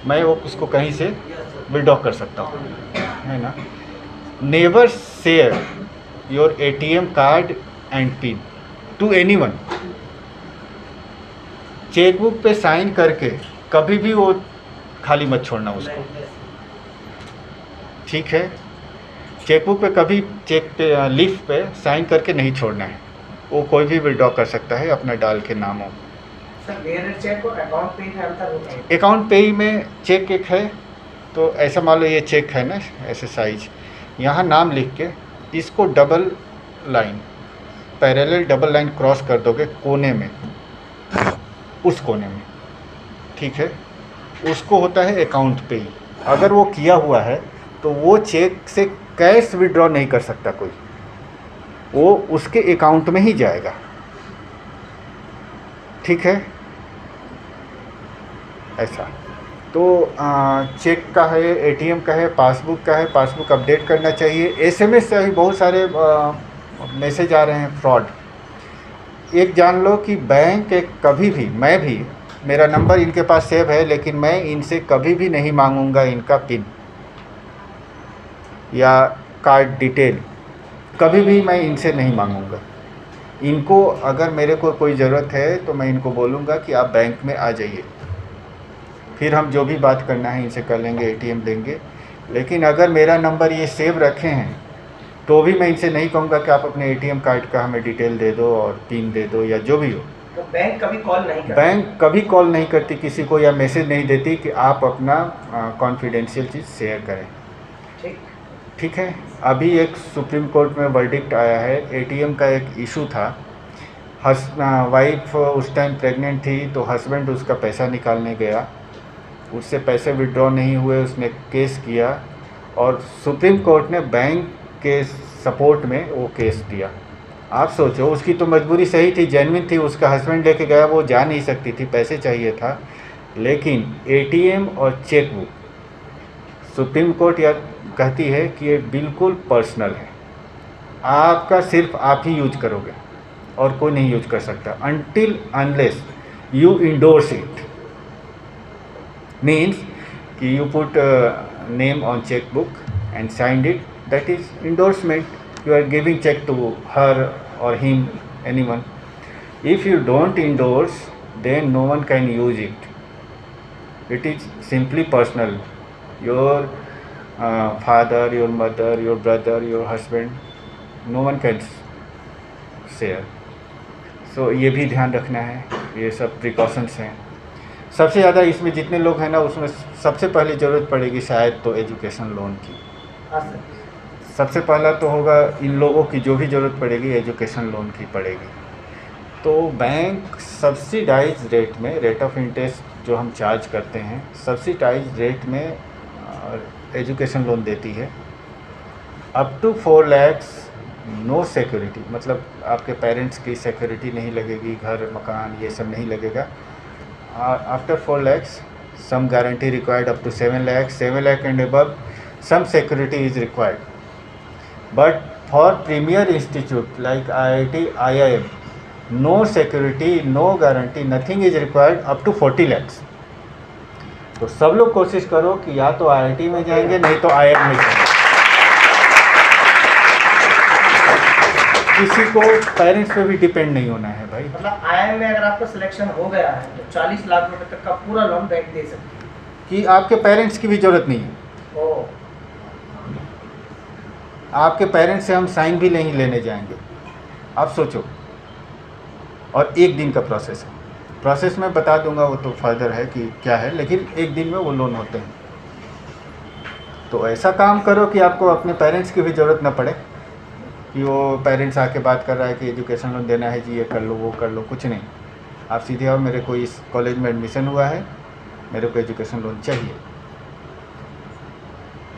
मैं वो उसको कहीं से विड्रॉ कर सकता हूँ, है ना। Never share your ATM card and pin to anyone. Chequebook पे साइन करके कभी भी वो खाली मत छोड़ना उसको, ठीक है। चेकबुक पे कभी चेक पे लीफ पे साइन करके नहीं छोड़ना है, वो कोई भी विड्रॉ कर सकता है अपना डाल के नामों।
सर बियरर चेक और अकाउंट पे में अंतर होता है?
अकाउंट पे ही में चेक एक है, तो ऐसा मान लो ये चेक है ना, ऐसे साइज, यहाँ नाम लिख के इसको double line, parallel double line cross कर दोगे कोने में, उस कोने में, ठीक है, उसको होता है अकाउंट पे ही। अगर वो किया हुआ है तो वो चेक से कैश विड्रॉ नहीं कर सकता कोई, वो उसके अकाउंट में ही जाएगा, ठीक है, ऐसा। तो चेक का है, एटीएम का है, पासबुक का है, पासबुक अपडेट करना चाहिए। एसएमएस से ही बहुत सारे मैसेज आ रहे हैं फ्रॉड। एक जान लो कि बैंक एक कभी भी, मैं भी, मेरा नंबर इनके पास सेव है, लेकिन मैं इनसे कभी भी नहीं मांगूंगा इनका पिन या कार्ड डिटेल, कभी भी मैं इनसे नहीं मांगूंगा। इनको अगर मेरे को कोई ज़रूरत है तो मैं इनको बोलूँगा कि आप बैंक में आ जाइए, फिर हम जो भी बात करना है इनसे कर लेंगे, एटीएम देंगे। लेकिन अगर मेरा नंबर ये सेव रखे हैं तो भी मैं इनसे नहीं कहूँगा कि आप अपने एटीएम कार्ड का हमें डिटेल दे दो और पिन दे दो या जो भी हो।
तो बैंक कभी कॉल नहीं करती?
बैंक कभी कॉल नहीं करती किसी को या मैसेज नहीं देती कि आप अपना कॉन्फिडेंशियल चीज़ शेयर करें। ठीक है। अभी एक सुप्रीम कोर्ट में वर्डिक्ट आया है, एटीएम का एक इशू था। वाइफ उस टाइम प्रेग्नेंट थी, तो हस्बैंड उसका पैसा निकालने गया, उससे पैसे विड्रॉ नहीं हुए, उसने केस किया और सुप्रीम कोर्ट ने बैंक के सपोर्ट में वो केस दिया। आप सोचो, उसकी तो मजबूरी सही थी, जेन्युइन थी, उसका हस्बैंड लेके गया, वो जा नहीं सकती थी, पैसे चाहिए था, लेकिन एटीएम और चेकबुक सुप्रीम कोर्ट यह कहती है कि ये बिल्कुल पर्सनल है, आपका सिर्फ आप ही यूज करोगे और कोई नहीं यूज कर सकता, until unless you endorse it. Means कि you put name on checkbook and signed it, that is endorsement. You are giving check to her or him, anyone. If you don't endorse, then no one can use it. It is simply personal. Your father, your mother, your brother, your husband, no one can share. So ये भी ध्यान रखना है, ये सब precautions हैं। सबसे ज़्यादा इसमें जितने लोग हैं ना, उसमें सबसे पहले ज़रूरत पड़ेगी शायद तो एजुकेशन लोन की। सबसे पहला तो होगा इन लोगों की, जो भी ज़रूरत पड़ेगी एजुकेशन लोन की पड़ेगी। तो बैंक सब्सिडाइज रेट में, रेट ऑफ इंटरेस्ट जो हम चार्ज करते हैं, सब्सिडाइज रेट में एजुकेशन लोन देती है up to 4 lakhs, no security, मतलब आपके पेरेंट्स की सिक्योरिटी नहीं लगेगी, घर मकान ये सब नहीं लगेगा। After 4 lakhs, some guarantee required up to 7 lakhs, 7 lakh and above, some security is required. But for premier institute like IIT, IIM, no security, no guarantee, nothing is required up to 40 lakhs. तो सब लोग कोशिश करो कि या तो IIT में जाएंगे, नहीं तो IIM में जाएंगे। किसी को पेरेंट्स पे भी डिपेंड नहीं होना है भाई।
मतलब IIM में अगर आपका सिलेक्शन हो गया है तो 40 लाख रुपए तक का पूरा लोन बैंक दे सकती है
कि आपके पेरेंट्स की भी ज़रूरत नहीं है।
ओ,
आपके पेरेंट्स से हम साइन भी नहीं लेने जाएंगे। आप सोचो, और 1 दिन का प्रोसेस है। प्रोसेस में बता दूंगा, वो तो फर्दर है कि क्या है, लेकिन 1 दिन में वो लोन होते हैं। तो ऐसा काम करो कि आपको अपने पेरेंट्स की भी ज़रूरत ना पड़े कि वो पेरेंट्स आके बात कर रहा है कि एजुकेशन लोन देना है जी, ये कर लो वो कर लो, कुछ नहीं। आप सीधे आओ, मेरे को इस कॉलेज में एडमिशन हुआ है, मेरे को एजुकेशन लोन चाहिए,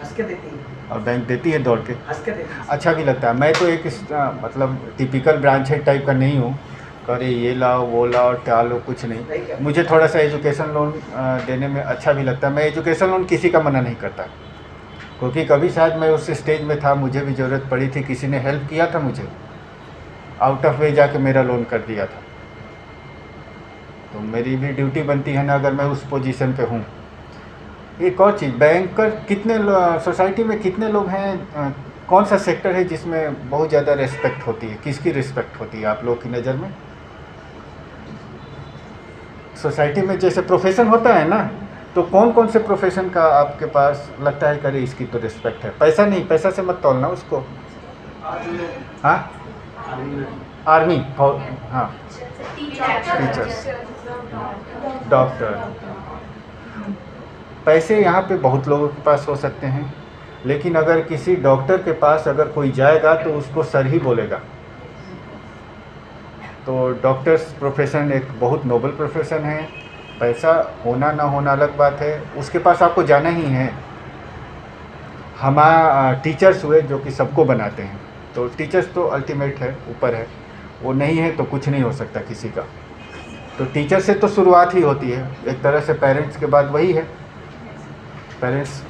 हंस के देती है
और बैंक देती है दौड़ के।
हंस के देती है।
अच्छा भी लगता है। मैं तो एक मतलब टिपिकल ब्रांच हेड टाइप का नहीं हूँ, अरे ये लाओ वो लाओ क्या लो, कुछ नहीं। मुझे थोड़ा सा एजुकेशन लोन देने में अच्छा भी लगता है। मैं एजुकेशन लोन किसी का मना नहीं करता, क्योंकि कभी शायद मैं उस स्टेज में था, मुझे भी ज़रूरत पड़ी थी, किसी ने हेल्प किया था मुझे, आउट ऑफ वे जाके मेरा लोन कर दिया था। तो मेरी भी ड्यूटी बनती है ना, अगर मैं उस पोजीशन पे हूँ। एक और चीज़, बैंकर कितने सोसाइटी में कितने लोग हैं, कौन सा सेक्टर है जिसमें बहुत ज़्यादा रिस्पेक्ट होती है, किसकी रिस्पेक्ट होती है आप लोग की नज़र में? सोसाइटी में जैसे प्रोफेशन होता है ना, तो कौन कौन से प्रोफेशन का आपके पास लगता है करे इसकी तो रिस्पेक्ट है? पैसा नहीं, पैसा से मत तोलना उसको। हाँ, आर्मी, हाँ, टीचर्स, डॉक्टर। पैसे यहाँ पे बहुत लोगों के पास हो सकते हैं, लेकिन अगर किसी डॉक्टर के पास अगर कोई जाएगा तो उसको सर ही बोलेगा। तो डॉक्टर्स प्रोफेशन एक बहुत नोबल प्रोफेशन है। पैसा होना ना होना अलग बात है, उसके पास आपको जाना ही है। हमारा टीचर्स हुए जो कि सबको बनाते हैं, तो टीचर्स तो अल्टीमेट है, ऊपर है, वो नहीं है तो कुछ नहीं हो सकता किसी का। तो टीचर से तो शुरुआत ही होती है, एक तरह से पेरेंट्स के बाद वही है। पेरेंट्स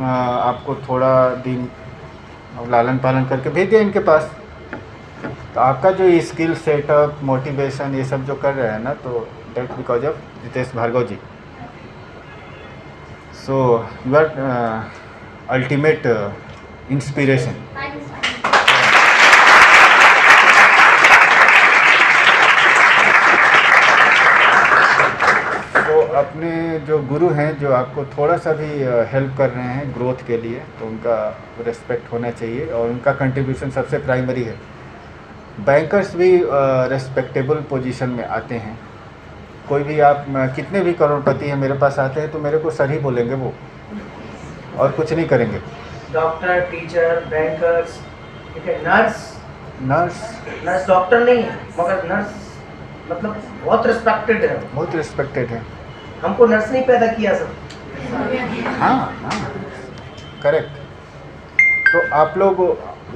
आपको थोड़ा दिन लालन पालन करके भेज दिया इनके पास, तो आपका जो ये स्किल सेटअप मोटिवेशन ये सब जो कर रहे हैं ना, तो that because of Jitesh Bhargav ji. So you are ultimate inspiration. तो अपने जो गुरु हैं जो आपको थोड़ा सा भी हेल्प कर रहे हैं ग्रोथ के लिए, तो उनका रिस्पेक्ट होना चाहिए और उनका कंट्रीब्यूशन सबसे प्राइमरी है। बैंकर्स भी रेस्पेक्टेबल पोजीशन में आते हैं। कोई भी आप कितने भी करोड़पति हैं मेरे पास आते हैं तो मेरे को सर ही बोलेंगे वो, और कुछ नहीं करेंगे।
डॉक्टर, टीचर, बैंकर्स, ठीक है, नर्स डॉक्टर नहीं है मगर नर्स मतलब बहुत रिस्पेक्टेड है।
बहुत रिस्पेक्टेड है।
हमको नर्स नहीं पैदा किया सब।
हाँ, करेक्ट। तो आप लोग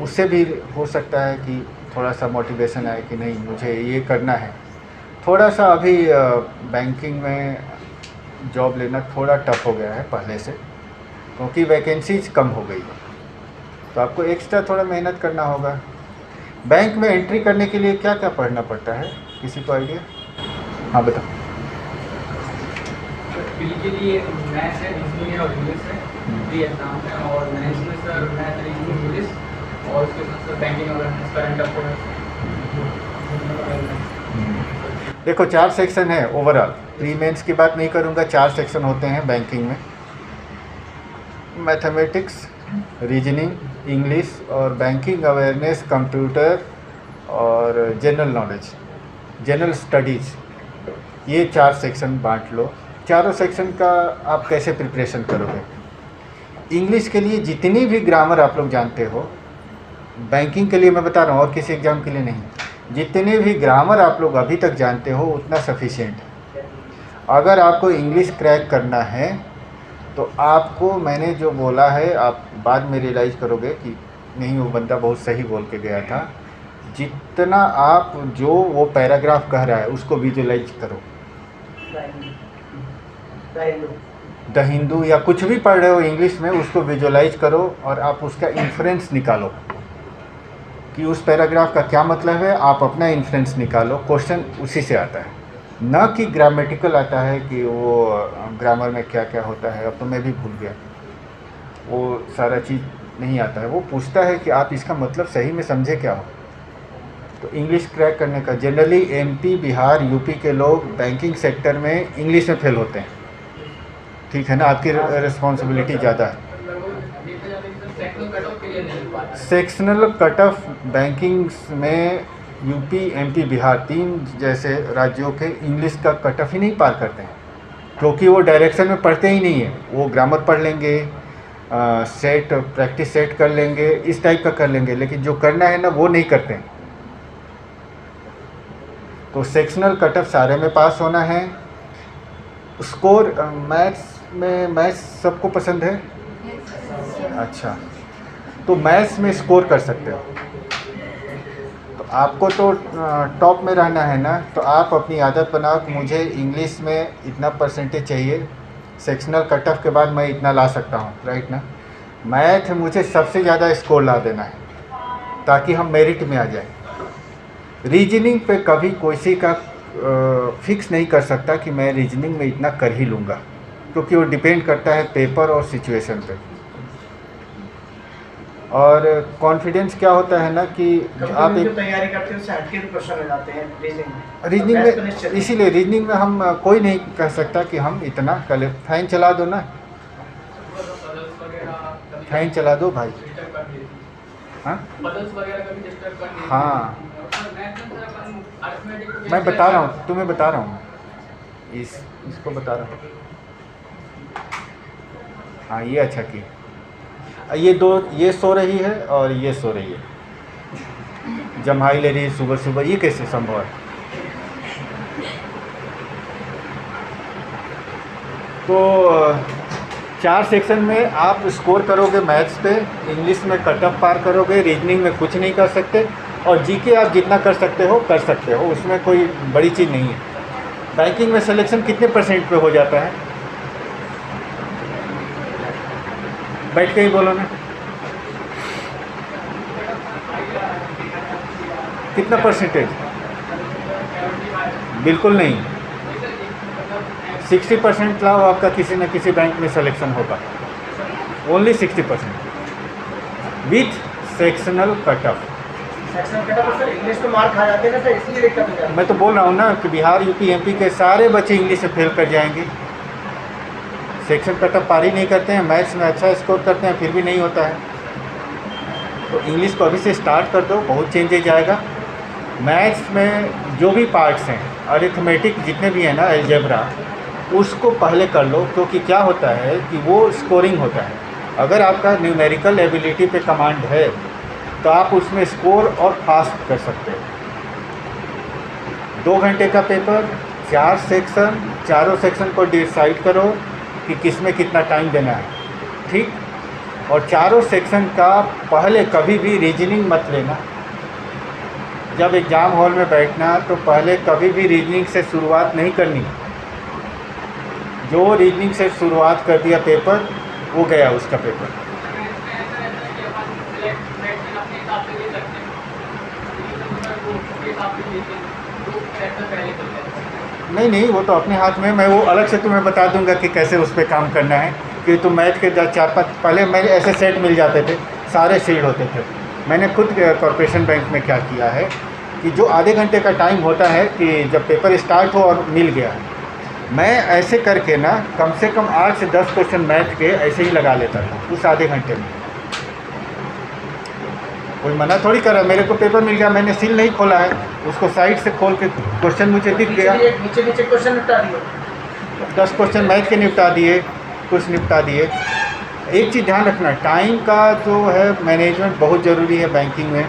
उससे भी हो सकता है कि थोड़ा सा मोटिवेशन आए कि नहीं मुझे ये करना है। थोड़ा सा अभी बैंकिंग में जॉब लेना थोड़ा टफ हो गया है पहले से, क्योंकि वैकेंसीज कम हो गई है, तो आपको एक्स्ट्रा थोड़ा मेहनत करना होगा। बैंक में एंट्री करने के लिए क्या क्या पढ़ना पड़ता है, किसी को आइडिया? हाँ बताओ।
बिल के लिए मैथ्स है, रीजनिंग है और इंग्लिश है, 3 एग्जाम है। और मैथ्स में सर मैथ, रीजनिंग, इंग्लिश और उसके साथ sir banking awareness, current affairs.
देखो 4 सेक्शन है ओवरऑल, प्री मेंस की बात नहीं करूँगा। 4 सेक्शन होते हैं बैंकिंग में, मैथमेटिक्स, रीजनिंग, इंग्लिश और बैंकिंग अवेयरनेस, कंप्यूटर और जनरल नॉलेज, जनरल स्टडीज़। ये 4 सेक्शन बांट लो। चारों सेक्शन का आप कैसे प्रिपरेशन करोगे? इंग्लिश के लिए जितनी भी ग्रामर आप लोग जानते हो, बैंकिंग के लिए मैं बता रहा हूँ और किसी एग्ज़ाम के लिए नहीं, जितने भी ग्रामर आप लोग अभी तक जानते हो उतना सफिशिएंट है। अगर आपको इंग्लिश क्रैक करना है तो आपको मैंने जो बोला है आप बाद में रियलाइज़ करोगे कि नहीं वो बंदा बहुत सही बोल के गया था। जितना आप जो वो पैराग्राफ कह रहा है उसको विजुलाइज करो। द हिंदू या कुछ भी पढ़ रहे हो इंग्लिश में, उसको विजुलाइज करो और आप उसका इन्फ्रेंस निकालो कि उस पैराग्राफ का क्या मतलब है। आप अपना इन्फ्रेंस निकालो, क्वेश्चन उसी से आता है, न कि ग्रामेटिकल आता है कि वो ग्रामर में क्या क्या होता है। अब तो मैं भी भूल गया, वो सारा चीज़ नहीं आता है। वो पूछता है कि आप इसका मतलब सही में समझे क्या हो। तो इंग्लिश क्रैक करने का जनरली एमपी, बिहार, यूपी के लोग बैंकिंग सेक्टर में इंग्लिश में फेल होते हैं, ठीक है ना। आपकी रिस्पॉन्सिबिलिटी ज़्यादा है। सेक्शनल कट ऑफ बैंकिंग में यूपी, एमपी, बिहार 3 जैसे राज्यों के इंग्लिश का कट ऑफ ही नहीं पार करते हैं, क्योंकि वो डायरेक्शन में पढ़ते ही नहीं है। वो ग्रामर पढ़ लेंगे, सेट प्रैक्टिस सेट कर लेंगे, इस टाइप का कर लेंगे, लेकिन जो करना है ना वो नहीं करते हैं। तो सेक्शनल कट ऑफ सारे में पास होना है। स्कोर मैथ्स सबको पसंद है? अच्छा, तो मैथ्स में स्कोर कर सकते हो। तो आपको तो टॉप में रहना है ना, तो आप अपनी आदत बनाओ कि मुझे इंग्लिश में इतना परसेंटेज चाहिए, सेक्शनल कट ऑफ के बाद मैं इतना ला सकता हूँ, राइट ना। मैथ मुझे सबसे ज़्यादा स्कोर ला देना है ताकि हम मेरिट में आ जाए। रीजनिंग पे कभी किसी का फिक्स नहीं कर सकता कि मैं रीजनिंग में इतना कर ही लूँगा, क्योंकि वो डिपेंड करता है पेपर और सिचुएशन पे। और कॉन्फिडेंस क्या होता है ना कि आप एक
तैयारी करते हो हट के क्वेश्चन हो जाते हैं
रीजनिंग में, इसीलिए रीजनिंग में हम कोई नहीं कह सकता कि हम इतना कर ले। फैन चला दो ना, फैन चला दो भाई। हाँ मैं बता रहा हूँ, तुम्हें बता रहा हूँ, इसको बता रहा हूँ। हाँ ये अच्छा की, ये दो, ये सो रही है और ये सो रही है, जम्हाई ले रही है सुबह सुबह, ये कैसे संभव है? तो 4 सेक्शन में आप स्कोर करोगे मैथ्स पे, इंग्लिश में कट ऑफ पार करोगे, रीजनिंग में कुछ नहीं कर सकते, और जीके आप जितना कर सकते हो, उसमें कोई बड़ी चीज़ नहीं है। बैंकिंग में सिलेक्शन कितने % पे हो जाता है? बैठ के ही बोलो ना। कितना परसेंटेज? बिल्कुल नहीं, 60% लाओ, आपका किसी न किसी बैंक में सिलेक्शन होगा। Only 60% with sectional cut off.
Section cut off sir English में मार्क खा जाते हैं ना सर, इसलिए दिक्कत हो जाती है।
मैं तो बोल रहा हूँ ना कि बिहार, यूपी, एमपी के सारे बच्चे इंग्लिश से फेल कर जाएंगे। सेक्शन कट ऑफ पार ही नहीं करते हैं, मैथ्स में अच्छा स्कोर करते हैं फिर भी नहीं होता है। तो इंग्लिश को अभी से स्टार्ट कर दो, बहुत चेंजेज आएगा। मैथ्स में जो भी पार्ट्स हैं, अरिथमेटिक जितने भी हैं ना, अलजेब्रा, उसको पहले कर लो, क्योंकि क्या होता है कि वो स्कोरिंग होता है। अगर आपका न्यूमेरिकल एबिलिटी पे कमांड है तो आप उसमें स्कोर और फास्ट कर सकते हो। 2 घंटे का पेपर, 4 सेक्शन, चारों सेक्शन को डिसाइड करो कि किस में कितना टाइम देना है, ठीक। और चारों सेक्शन का पहले कभी भी रीजनिंग मत लेना। जब एग्ज़ाम हॉल में बैठना तो पहले कभी भी रीजनिंग से शुरुआत नहीं करनी। जो रीजनिंग से शुरुआत कर दिया पेपर, वो गया उसका पेपर। नहीं नहीं, वो तो अपने हाथ में, मैं वो अलग से तुम्हें बता दूंगा कि कैसे उस पर काम करना है। कि तुम मैथ के 4-5 पहले मेरे ऐसे सेट मिल जाते थे, सारे सील्ड होते थे। मैंने खुद कॉर्पोरेशन बैंक में क्या किया है कि जो आधे घंटे का टाइम होता है कि जब पेपर स्टार्ट हो और मिल गया, मैं ऐसे करके ना कम से कम 8 से 10 क्वेश्चन मैथ के ऐसे ही लगा लेता था उस आधे घंटे में। कोई मना थोड़ी करा, मेरे को पेपर मिल गया, मैंने सील नहीं खोला है, उसको साइड से खोल के क्वेश्चन मुझे दिख गया।
नीचे नीचे क्वेश्चन निपटा दिए,
10 क्वेश्चन मैथ के निपटा दिए, कुछ निपटा दिए। एक चीज़ ध्यान रखना, टाइम का जो है मैनेजमेंट बहुत ज़रूरी है बैंकिंग में।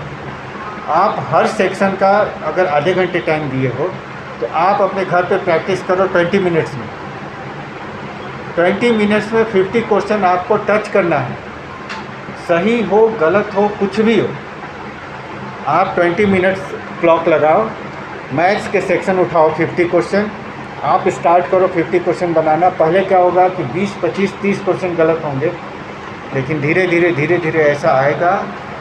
आप हर सेक्शन का अगर आधे घंटे टाइम दिए हो तो आप अपने घर पे प्रैक्टिस करो 20 मिनट्स में। 20 मिनट्स में 50 क्वेश्चन आपको टच करना है, सही हो गलत हो कुछ भी हो। आप 20 मिनट्स क्लॉक लगाओ, मैथ्स के सेक्शन उठाओ 50 क्वेश्चन, आप स्टार्ट करो 50 क्वेश्चन बनाना। पहले क्या होगा कि 20, 25, 30 क्वेश्चन गलत होंगे, लेकिन धीरे धीरे ऐसा आएगा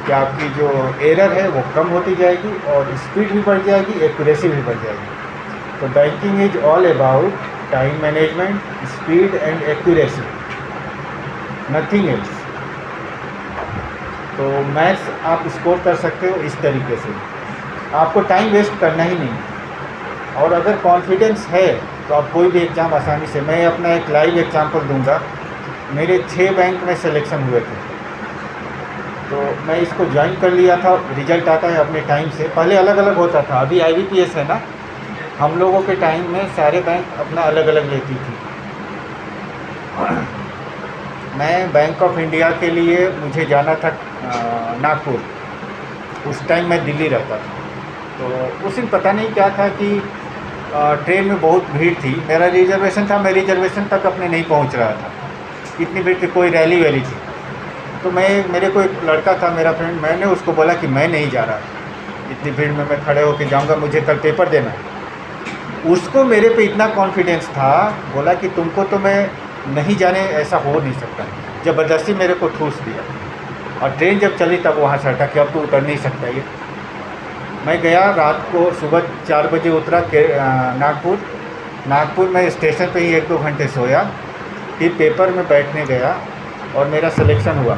कि आपकी जो एरर है वो कम होती जाएगी और स्पीड भी बढ़ जाएगी, एक्यूरेसी भी बढ़ जाएगी। तो banking is all about time management, speed and accuracy, nothing else. तो मैथ्स आप स्कोर कर सकते हो इस तरीके से, आपको टाइम वेस्ट करना ही नहीं। और अगर कॉन्फिडेंस है तो आप कोई भी एग्ज़ाम आसानी से, मैं अपना एक लाइव एग्जांपल दूंगा। मेरे 6 बैंक में सिलेक्शन हुए थे, तो मैं इसको ज्वाइन कर लिया था। रिजल्ट आता है अपने टाइम से, पहले अलग अलग होता था, अभी IBPS है ना, हम लोगों के टाइम में सारे बैंक अपना अलग अलग लेती थी। मैं बैंक ऑफ इंडिया के लिए मुझे जाना था नागपुर, उस टाइम मैं दिल्ली रहता था। तो उस दिन पता नहीं क्या था कि ट्रेन में बहुत भीड़ थी, मेरा रिजर्वेशन था, मैं रिजर्वेशन तक अपने नहीं पहुंच रहा था, इतनी भीड़ थी, कोई रैली वैली थी। तो मेरे को एक लड़का था मेरा फ्रेंड, मैंने उसको बोला कि मैं नहीं जा रहा, इतनी भीड़ में मैं खड़े होकर जाऊंगा, मुझे कल पेपर देना है। उसको मेरे पे इतना कॉन्फिडेंस था, बोला कि तुमको तो मैं नहीं जाने, ऐसा हो नहीं सकता। ज़बरदस्ती मेरे को ठूस दिया और ट्रेन जब चली तब वहाँ से हटा कि अब तो उतर नहीं सकता ये। मैं गया रात को, सुबह 4 बजे उतरा नागपुर में स्टेशन पे ही 1-2 घंटे सोया, फिर पेपर में बैठने गया और मेरा सिलेक्शन हुआ।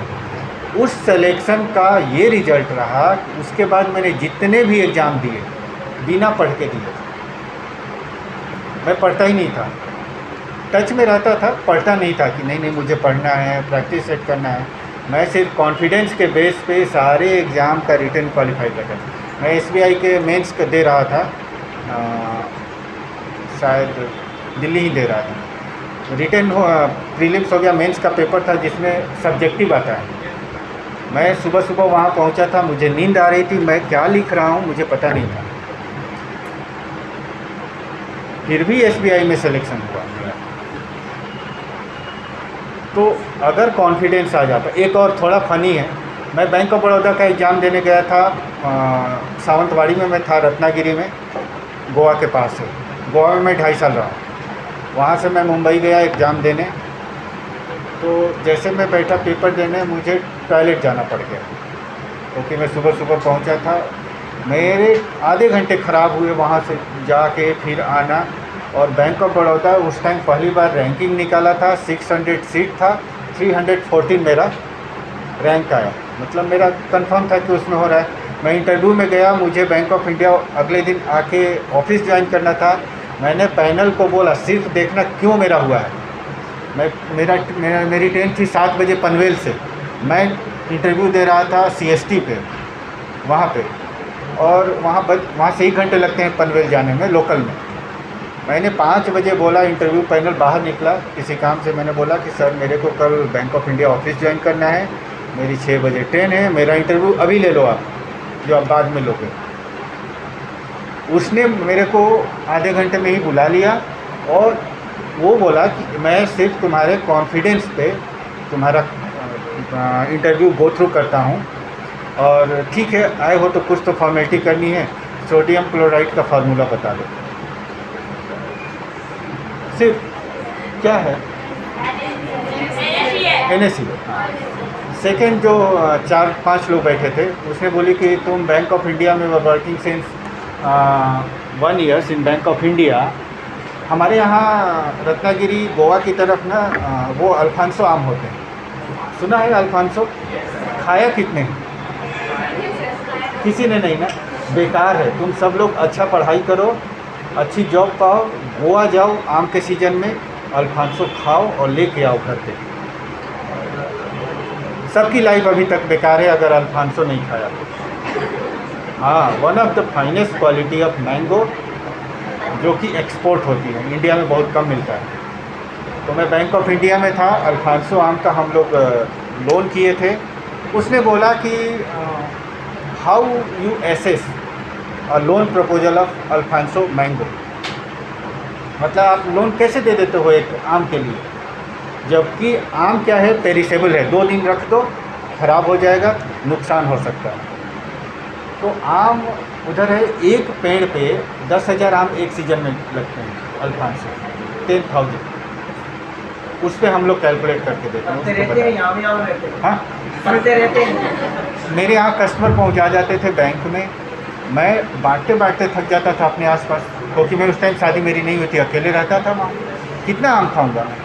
उस सिलेक्शन का ये रिजल्ट रहा। उसके बाद मैंने जितने भी एग्ज़ाम दिए बिना पढ़ के दिए, मैं पढ़ता ही नहीं था, टच में रहता था, पढ़ता नहीं था कि नहीं मुझे पढ़ना है, प्रैक्टिस सेट करना है। मैं सिर्फ कॉन्फिडेंस के बेस पे सारे एग्ज़ाम का रिटन क्वालिफाई करता था। मैं SBI के मेंस का दे रहा था, शायद दिल्ली ही दे रहा था। रिटन प्रीलिम्स हो गया, मेंस का पेपर था जिसमें सब्जेक्टिव आता है। मैं सुबह सुबह वहाँ पहुँचा था, मुझे नींद आ रही थी, मैं क्या लिख रहा हूँ मुझे पता नहीं था, फिर भी SBI में सिलेक्शन हुआ मेरा। तो अगर कॉन्फिडेंस आ जाता। एक और थोड़ा फनी है, मैं बैंक ऑफ बड़ौदा का एग्ज़ाम देने गया था, सावंतवाड़ी में मैं था, रत्नागिरी में, गोवा के पास है। गोवा में मैं 2.5 साल रहा। वहाँ से मैं मुंबई गया एग्ज़ाम देने, तो जैसे मैं बैठा पेपर देने, मुझे टॉयलेट जाना पड़ गया, क्योंकि मैं सुबह सुबह पहुंचा था। मेरे आधे घंटे ख़राब हुए वहाँ से जाके फिर आना। और बैंक ऑफ बड़ौदा उस टाइम पहली बार रैंकिंग निकाला था, 600 सीट था, 314 मेरा रैंक आया, मतलब मेरा कंफर्म था कि उसमें हो रहा है। मैं इंटरव्यू में गया, मुझे बैंक ऑफ इंडिया अगले दिन आके ऑफिस ज्वाइन करना था। मैंने पैनल को बोला सिर्फ देखना क्यों मेरा हुआ है। मेरी ट्रेन थी 7 बजे पनवेल से, मैं इंटरव्यू दे रहा था CST पे वहाँ पे, और वहाँ से 1 घंटे लगते हैं पनवेल जाने में लोकल में। मैंने 5 बजे बोला, इंटरव्यू पैनल बाहर निकला किसी काम से, मैंने बोला कि सर मेरे को कल bank of India office join करना है, मेरी 6 बजे ट्रेन है, मेरा इंटरव्यू अभी ले लो आप, जो आप बाद में लोगे। उसने मेरे को आधे घंटे में ही बुला लिया और वो बोला कि मैं सिर्फ तुम्हारे कॉन्फिडेंस पे तुम्हारा इंटरव्यू गो थ्रू करता हूँ, और ठीक है आए हो तो कुछ तो फॉर्मेलिटी करनी है, सोडियम क्लोराइड का फार्मूला बता दो। सिर्फ क्या है NaCl। सेकेंड जो 4-5 लोग बैठे थे, उसने बोली कि तुम बैंक ऑफ इंडिया में working since 1 years in bank of India. हमारे यहाँ रत्नागिरी गोवा की तरफ ना वो अल्फांसो आम होते हैं, सुना है अल्फांसो? खाया कितने हैं? किसी ने नहीं ना, बेकार है। तुम सब लोग अच्छा पढ़ाई करो, अच्छी जॉब पाओ, गोवा जाओ आम के सीज़न में, अल्फांसो खाओ और लेके आओ घर पे। सबकी लाइफ अभी तक बेकार है अगर अल्फांसो नहीं खाया तो। हाँ, one of the finest quality of mango जो कि एक्सपोर्ट होती है, इंडिया में बहुत कम मिलता है। तो मैं बैंक ऑफ इंडिया में था, अल्फांसो आम का हम लोग लोन किए थे। उसने बोला कि how you assess a loan proposal of Alphonso mango, मतलब आप लोन कैसे दे देते हो एक आम के लिए, जबकि आम क्या है, पेरिसेबल है, 2 दिन रख दो ख़राब हो जाएगा, नुकसान हो सकता है। तो आम उधर है, एक पेड़ पे 10,000 आम एक सीज़न में लगते हैं, अल्फांसो 10,000। उस पर हम लोग कैलकुलेट करके देते हैं। हाँ, मेरे यहाँ कस्टमर पहुँचा जाते थे बैंक में, मैं बांटते बांटते थक जाता था अपने आसपास, क्योंकि मैं उस टाइम शादी मेरी नहीं हुई थी, अकेले रहता था वहाँ, कितना आम खाऊंगा मैं।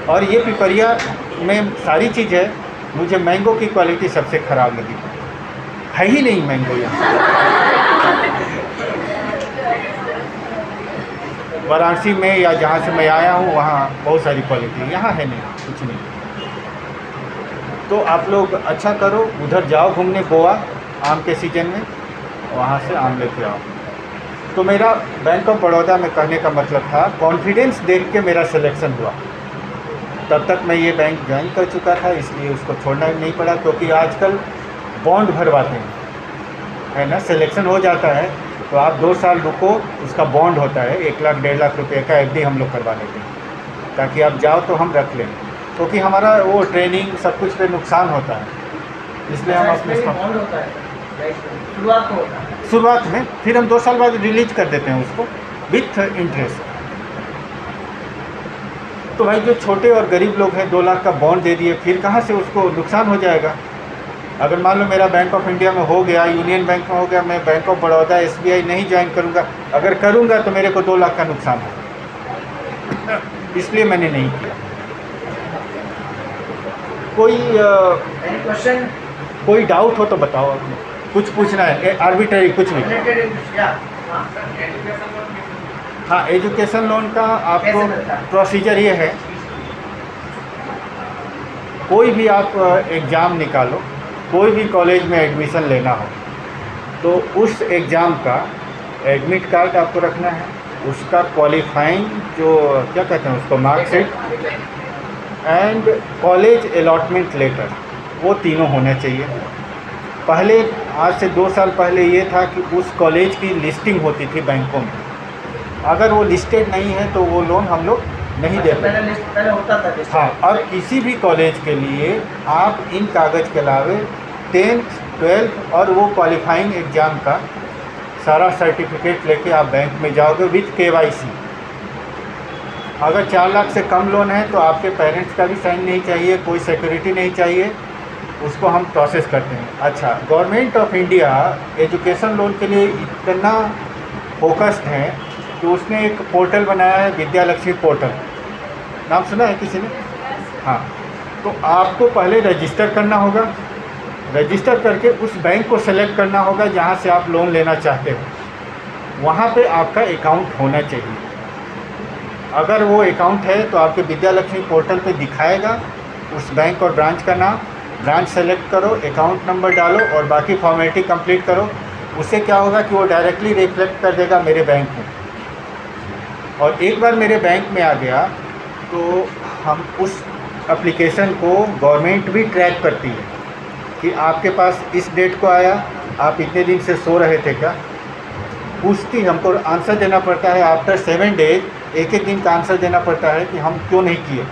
और ये पिपरिया में सारी चीज़ है, मुझे मैंगो की क्वालिटी सबसे ख़राब लगी, है ही नहीं मैंगो यहाँ। वाराणसी में या जहाँ से मैं आया हूँ वहाँ बहुत सारी क्वालिटी है, यहाँ है नहीं, कुछ नहीं। तो आप लोग अच्छा करो, उधर जाओ घूमने गोवा आम के सीज़न में, वहाँ से आम लेके आओ। तो मेरा बैंक ऑफ बड़ौदा में कहने का मतलब था, कॉन्फिडेंस देख के मेरा सिलेक्शन हुआ। तब तक मैं ये बैंक ज्वाइन कर चुका था, इसलिए उसको छोड़ना नहीं पड़ा, क्योंकि आजकल बॉन्ड भरवाते हैं, है ना, सिलेक्शन हो जाता है तो आप 2 साल रुको, उसका बॉन्ड होता है 1 लाख 1.5 लाख रुपये का, FD हम लोग करवा लेते हैं, ताकि आप जाओ तो हम रख लें, क्योंकि हमारा वो ट्रेनिंग सब कुछ पे नुकसान होता है, इसलिए हम अपने शुरुआत में, फिर हम 2 साल बाद रिलीज कर देते हैं उसको विथ इंटरेस्ट। तो भाई जो छोटे और गरीब लोग हैं 2 लाख का बॉन्ड दे दिए, फिर कहाँ से उसको नुकसान हो जाएगा। अगर मान लो मेरा बैंक ऑफ इंडिया में हो गया, यूनियन बैंक में हो गया, मैं बैंक ऑफ बड़ौदा SBI नहीं ज्वाइन करूँगा, अगर करूँगा तो मेरे को 2 लाख का नुकसान होगा, इसलिए मैंने नहीं किया। कोई
क्वेश्चन,
कोई डाउट हो तो बताओ, आपने कुछ पूछना है, आर्बिट्ररी कुछ भी। हाँ, एजुकेशन लोन का आपको प्रोसीजर ये है, कोई भी आप एग्ज़ाम निकालो, कोई भी कॉलेज में एडमिशन लेना हो तो उस एग्ज़ाम का एडमिट कार्ड आपको रखना है, उसका क्वालिफाइंग जो क्या कहते हैं उसको marksheet and college allotment letter, वो तीनों होने चाहिए। पहले आज से 2 साल पहले ये था कि उस कॉलेज की लिस्टिंग होती थी बैंकों में, अगर वो लिस्टेड नहीं है तो वो लोन हम लोग नहीं देते।
पहले होता था।
हाँ, और किसी भी कॉलेज के लिए आप इन कागज़ के अलावे 10th 12th और वो क्वालिफाइंग एग्ज़ाम का सारा सर्टिफिकेट लेके आप बैंक में जाओगे विथ KYC। अगर 4 लाख से कम लोन है तो आपके पेरेंट्स का भी साइन नहीं चाहिए, कोई सिक्योरिटी नहीं चाहिए, उसको हम प्रोसेस करते हैं। अच्छा, government of India education loan के लिए इतना फोकस्ड है कि उसने एक पोर्टल बनाया है, विद्या लक्ष्मी पोर्टल। नाम सुना है किसी ने? हाँ, तो आपको पहले रजिस्टर करना होगा। रजिस्टर करके उस बैंक को सेलेक्ट करना होगा जहाँ से आप लोन लेना चाहते हो। वहाँ पे आपका अकाउंट होना चाहिए। अगर वो अकाउंट है तो आपके विद्या लक्ष्मी पोर्टल पे दिखाएगा उस बैंक और ब्रांच का नाम। ब्रांच सेलेक्ट करो, अकाउंट नंबर डालो और बाकी फॉर्मेलिटी कंप्लीट करो। उससे क्या होगा कि वो डायरेक्टली रिफ्लेक्ट कर देगा मेरे बैंक में। और एक बार मेरे बैंक में आ गया तो हम उस एप्लीकेशन को गवर्नमेंट भी ट्रैक करती है कि आपके पास इस डेट को आया, आप इतने दिन से सो रहे थे क्या, पूछती। हमको आंसर देना पड़ता है आफ्टर 7 डेज। एक एक दिन का आंसर देना पड़ता है कि हम क्यों नहीं किए।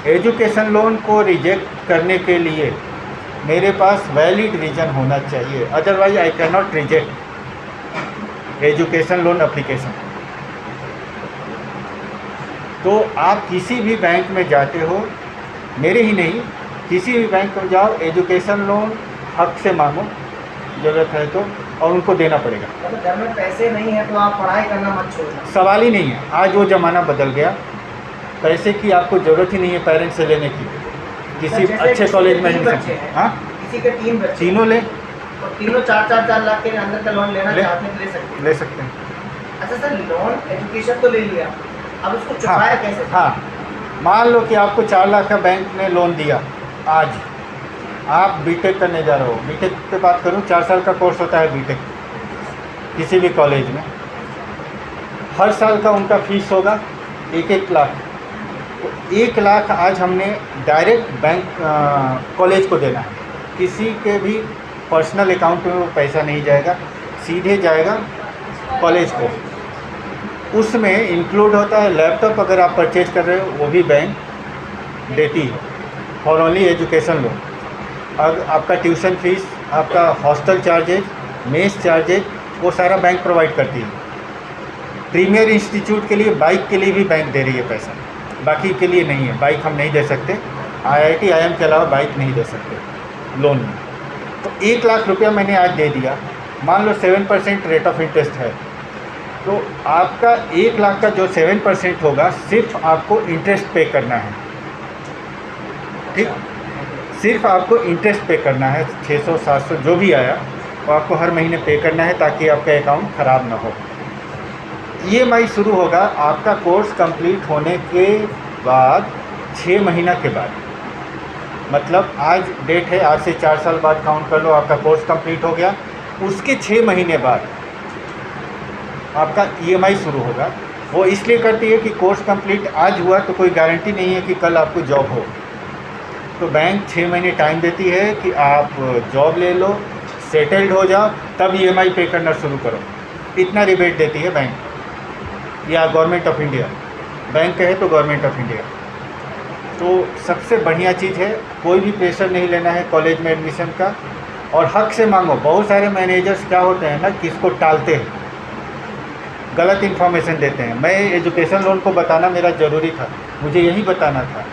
एजुकेशन लोन को रिजेक्ट करने के लिए मेरे पास वैलिड रीज़न होना चाहिए, otherwise I can not reject education loan application. तो आप किसी भी बैंक में जाते हो, मेरे ही नहीं, किसी भी बैंक में जाओ, एजुकेशन लोन हक से मांगो ज़रूरत है तो, और उनको देना पड़ेगा।
मतलब घर में पैसे नहीं है तो आप पढ़ाई करना मत छोड़ना।
सवाल ही नहीं है। आज वो ज़माना बदल गया, पैसे की आपको ज़रूरत ही नहीं है पेरेंट्स से लेने की। किसी अच्छे कॉलेज में एडमिशन, हाँ,
किसी के 3 बच्चे,
तीनों ले,
और तीनों 4 लाख के अंदर का लोन लेना चाहते हैं, ले सकते हैं। अच्छा सर, लोन एजुकेशन तो ले लिया, अब उसको चुकाया कैसे?
हाँ, मान लो कि आपको 4 लाख का बैंक ने लोन दिया। आज आप बीटेक करने जा रहे हो, बीटेक पे बात करूँ, 4 साल का कोर्स होता है बीटेक किसी भी कॉलेज में। हर साल का उनका फीस होगा 1-1 लाख। तो 1 लाख आज हमने डायरेक्ट बैंक कॉलेज को देना है। किसी के भी पर्सनल अकाउंट में वो पैसा नहीं जाएगा, सीधे जाएगा कॉलेज को। उसमें इंक्लूड होता है लैपटॉप, अगर आप परचेज कर रहे हो वो भी बैंक देती है फॉर ओनली एजुकेशन लोन। अब आपका ट्यूशन फीस, आपका हॉस्टल चार्जेज, मेस चार्जेज, वो सारा बैंक प्रोवाइड करती है। प्रीमियर इंस्टीट्यूट के लिए, बाइक के लिए भी बैंक दे रही है पैसा, बाकी के लिए नहीं है। बाइक हम नहीं दे सकते, IIT IIM के अलावा बाइक नहीं दे सकते लोन में। तो 1 लाख रुपया मैंने आज दे दिया, मान लो 7% रेट ऑफ इंटरेस्ट है, तो आपका 1 लाख का जो 7% होगा, सिर्फ आपको इंटरेस्ट पे करना है। ठीक, सिर्फ आपको इंटरेस्ट पे करना है। 600-700 जो भी आया वो आपको हर महीने पे करना है, ताकि आपका अकाउंट ख़राब ना हो। EMI शुरू होगा आपका कोर्स कंप्लीट होने के बाद 6 महीना के बाद। मतलब आज डेट है, आज से 4 साल बाद काउंट कर लो, आपका कोर्स कंप्लीट हो गया। उसके 6 महीने बाद आपका EMI शुरू होगा। वो इसलिए करती है कि कोर्स कंप्लीट आज हुआ तो कोई गारंटी नहीं है कि कल आपको जॉब हो। तो बैंक 6 महीने टाइम देती है कि आप जॉब ले लो, सेटल्ड हो जाओ, तब EMI पे करना शुरू करो। इतना रिबेट देती है बैंक, या गवर्नमेंट ऑफ इंडिया। बैंक कहे तो गवर्नमेंट ऑफ इंडिया। तो सबसे बढ़िया चीज़ है, कोई भी प्रेशर नहीं लेना है कॉलेज में एडमिशन का, और हक से मांगो। बहुत सारे मैनेजर्स क्या होते हैं ना, किसको टालते हैं, गलत इन्फॉर्मेशन देते हैं। मैं एजुकेशन लोन को बताना मेरा ज़रूरी था, मुझे यही बताना था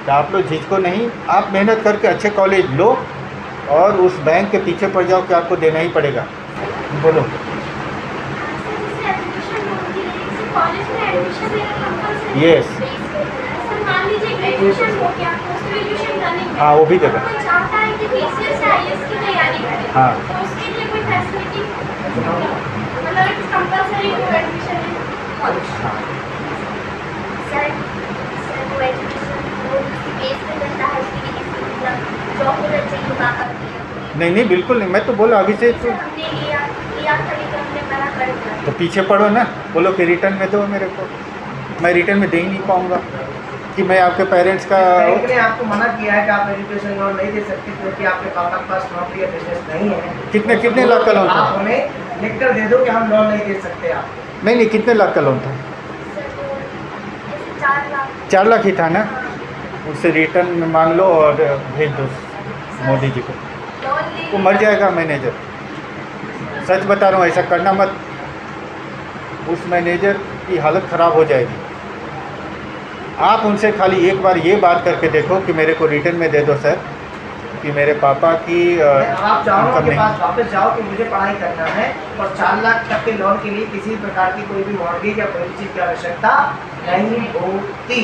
कि आप लोग झिझको नहीं, आप मेहनत करके अच्छे कॉलेज लो और उस बैंक के पीछे पड़ जाओ कि आपको देना ही पड़ेगा। बोलो। यस, हाँ वो भी देगा। हाँ, नहीं बिल्कुल नहीं, मैं तो बोला अभी से तो पीछे पड़ो ना, बोलो कि रिटर्न में दो मेरे को। मैं रिटर्न में दे ही नहीं पाऊँगा कि मैं आपके पेरेंट्स का।
बैंक ने आपको मना किया है कि आप एजुकेशन लोन नहीं दे सकते क्योंकि आपके पापा के पास नौकरी या बिजनेस नहीं है।
कितने लाख का लोन था?
आप उन्हें लिख कर दे दो कि हम लोन नहीं दे सकते आपको।
नहीं, कितने लाख का लोन था? 4 लाख ही था ना। उससे रिटर्न में मांग लो और भेज दो मोदी जी को, वो मर जाएगा मैनेजर। सच बता रहा हूँ, ऐसा करना मत, उस मैनेजर की हालत ख़राब हो जाएगी। आप उनसे खाली एक बार ये बात करके देखो कि मेरे को रिटर्न में दे दो सर, कि मेरे पापा की
आप जाओ
इनकम
उनके
नहीं।
पास वापस जाओ कि मुझे पढ़ाई करना है और 4 लाख तक के लोन के लिए किसी प्रकार की कोई भी मॉर्गेज या कोई चीज़ की आवश्यकता नहीं होती।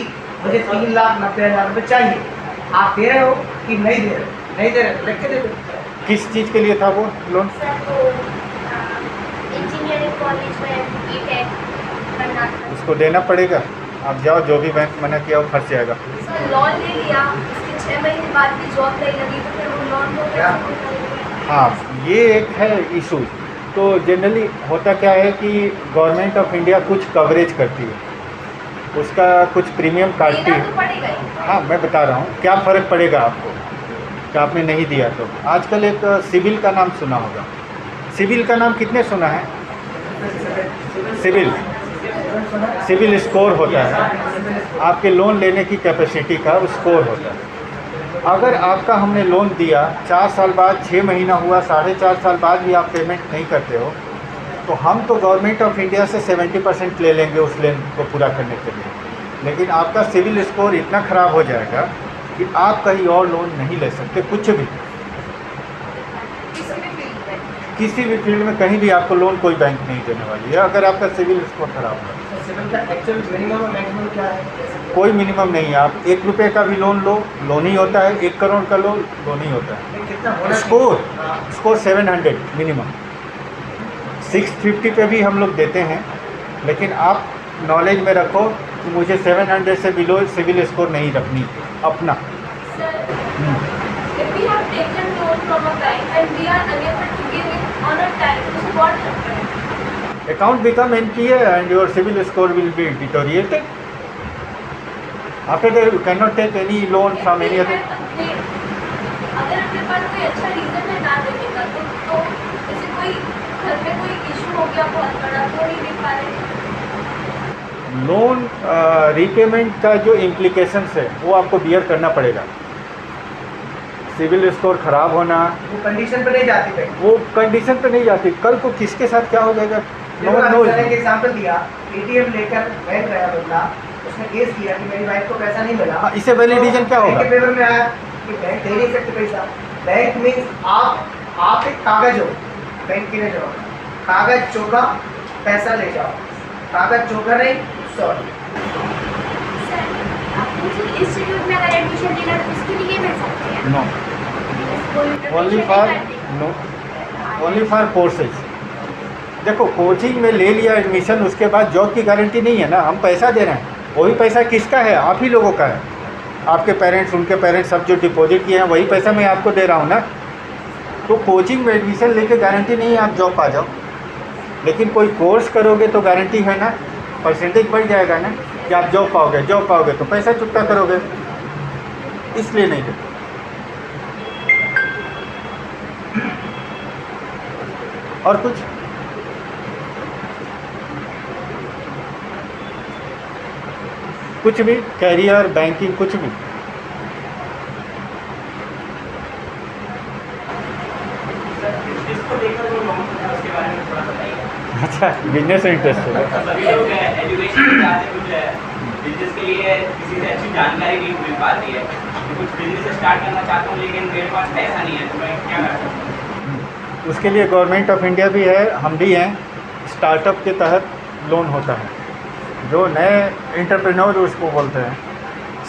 मुझे 3,90,000 रुपये चाहिए। आप दे रहे हो कि नहीं दे रहे? नहीं दे रहे तो लिख के दे दो।
किस चीज़ के लिए था वो लोन?
सर वो इंजीनियरिंग कॉलेज में बीटेक करना था।
उसको देना पड़ेगा। आप जाओ, जो भी बैंक मना किया वो फंस जाएगा।
सर लोन ले लिया, उसके 6 महीने बाद भी जॉब नहीं लगी तो फिर वो लोन को
क्या?
कैसे चुकाएंगे?
हाँ, ये एक है इशू। तो जनरली होता क्या है कि गवर्नमेंट ऑफ इंडिया कुछ कवरेज करती है, उसका कुछ प्रीमियम काटती
देना
है।
तो पड़ेगा ही।
हाँ, मैं बता रहा हूँ क्या फ़र्क पड़ेगा आपको कि आपने नहीं दिया तो। आजकल एक सिविल का नाम सुना होगा। सिविल का नाम कितने सुना है? सिविल स्कोर होता है, आपके लोन लेने की कैपेसिटी का स्कोर होता है। अगर आपका हमने लोन दिया 4 साल बाद, 6 महीना हुआ, 4.5 साल बाद भी आप पेमेंट नहीं करते हो, तो हम तो गवर्नमेंट ऑफ इंडिया से 70% ले लेंगे उस लोन को पूरा करने के लिए, लेकिन आपका सिविल स्कोर इतना ख़राब हो जाएगा कि आप कहीं और लोन नहीं ले सकते, कुछ भी,
किसी भी फील्ड में।
किसी भी फील्ड में कहीं भी आपको लोन कोई बैंक नहीं देने वाली है अगर आपका सिविल स्कोर ख़राब हो।
सिविल का एक्चुअल मिनिमम और मैक्सिमम क्या है?
कोई मिनिमम नहीं है। आप 1 रुपये का भी लोन लो, लोन ही होता है। 1 करोड़ का लोन, लोन ही होता है।
ये कितना होना
स्कोर
चाहिए? हाँ।
Score 700 minimum. 650 पे भी हम लोग देते हैं, लेकिन आप नॉलेज में रखो कि मुझे 700 से बिलो सिविल स्कोर नहीं रखनी अपना।
Sir, if we have taken loan from a bank and we are unable to give it on a time, so what happens?
Account become NPA and your civil score will be deteriorated. After that you cannot take any loan from any other.
अगर अपने पास कोई अच्छा reason है ना देने का तो जैसे कोई घर में कोई इशू हो गया बहुत बड़ा तो नहीं दे पा रहे।
लोन रीपेमेंट का जो इम्प्लीकेशंस है वो आपको बियर करना पड़ेगा। सिविल स्कोर ख़राब होना,
वो कंडीशन पे नहीं जाती बैंक।
वो कंडीशन पे नहीं जाती। कल को किसके साथ क्या हो जाएगा नो वन
मैंने
नोज।
एक एग्जांपल दिया, एटीएम लेकर बैंक गया बंदा, उसने केस किया कि मेरी वाइफ को पैसा नहीं मिला।
हाँ, इससे वैलिड रीजन क्या
बैंक
होगा?
के पेपर में आया कि बैंक दे नहीं सकते पैसा। बैंक मीन्स आप एक कागज हो, बैंक की नहीं जाओ, कागज चोखा पैसा ले जाओ, कागज चोखा नहीं सॉरी।
सर, आप मुझे इंस्टीट्यूट में अगर एडमिशन लेना है तो उसके लिए मिल सकते हैं।
नो,
कोई
ओनली
donation
फॉर
नहीं करते।
No only for courses. देखो, कोचिंग में ले लिया एडमिशन, उसके बाद जॉब की गारंटी नहीं है ना। हम पैसा दे रहे हैं, वही पैसा किसका है? आप ही लोगों का है। आपके पेरेंट्स, उनके पेरेंट्स सब जो डिपॉजिट किए हैं वही पैसा मैं आपको दे रहा हूँ ना। तो कोचिंग में एडमिशन लेके गारंटी नहीं है आप जॉब पा जाओ, लेकिन कोई कोर्स करोगे तो गारंटी है ना, परसेंटेज बढ़ जाएगा ना कि आप जॉब पाओगे तो पैसा चुकता करोगे, इसलिए नहीं देते। और कुछ भी कैरियर, बैंकिंग, कुछ भी।
जिसको देखकर वो लोन होता है उसके बारे में थोड़ा बताइए।
अच्छा, बिजनेस इंटरेस्ट है।
सभी लोग एजुकेशन में चाहते कुछ बिजनेस के लिए किसी से अच्छी जानकारी नहीं मिल पाती है। मैं कुछ बिजनेस स्टार्ट करना चाहता हूँ लेकिन मेरे पास पैसा नहीं है, तो मैं क्या कर सकता हूँ?
उसके लिए गवर्नमेंट ऑफ इंडिया भी है, हम भी हैं। स्टार्टअप के तहत लोन होता है, जो नए एंटरप्रेन्योर उसको बोलते हैं,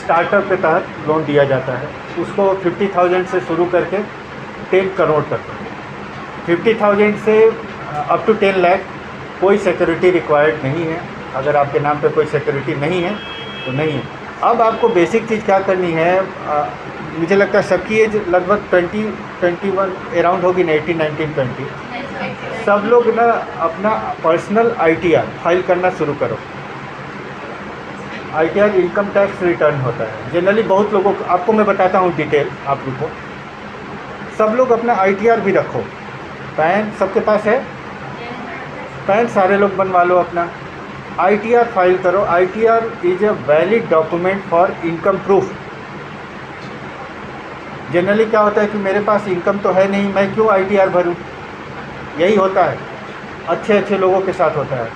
स्टार्टअप के तहत लोन दिया जाता है। उसको 50,000 से शुरू करके 10 करोड़ तक, 50,000 से अप टू 10 लाख। कोई सिक्योरिटी रिक्वायर्ड नहीं है। अगर आपके नाम पे कोई सिक्योरिटी नहीं है तो नहीं है। अब आपको बेसिक चीज़ क्या करनी है, मुझे लगता है सबकी एज लगभग 20-21 अराउंड होगी ना, 18, 19, 20। सब लोग ना अपना पर्सनल ITR फाइल करना शुरू करो। ITR इनकम टैक्स रिटर्न होता है। जनरली बहुत लोगों को, आपको मैं बताता हूँ डिटेल आप लोग को। सब लोग अपना ITR भी रखो। पैन सबके पास है? पैन सारे लोग बनवा लो अपना। ITR फाइल करो। ITR is a valid document for income proof. Generally क्या होता है कि मेरे पास इनकम तो है नहीं, मैं क्यों ITR भरूं? यही होता है, अच्छे अच्छे लोगों के साथ होता है।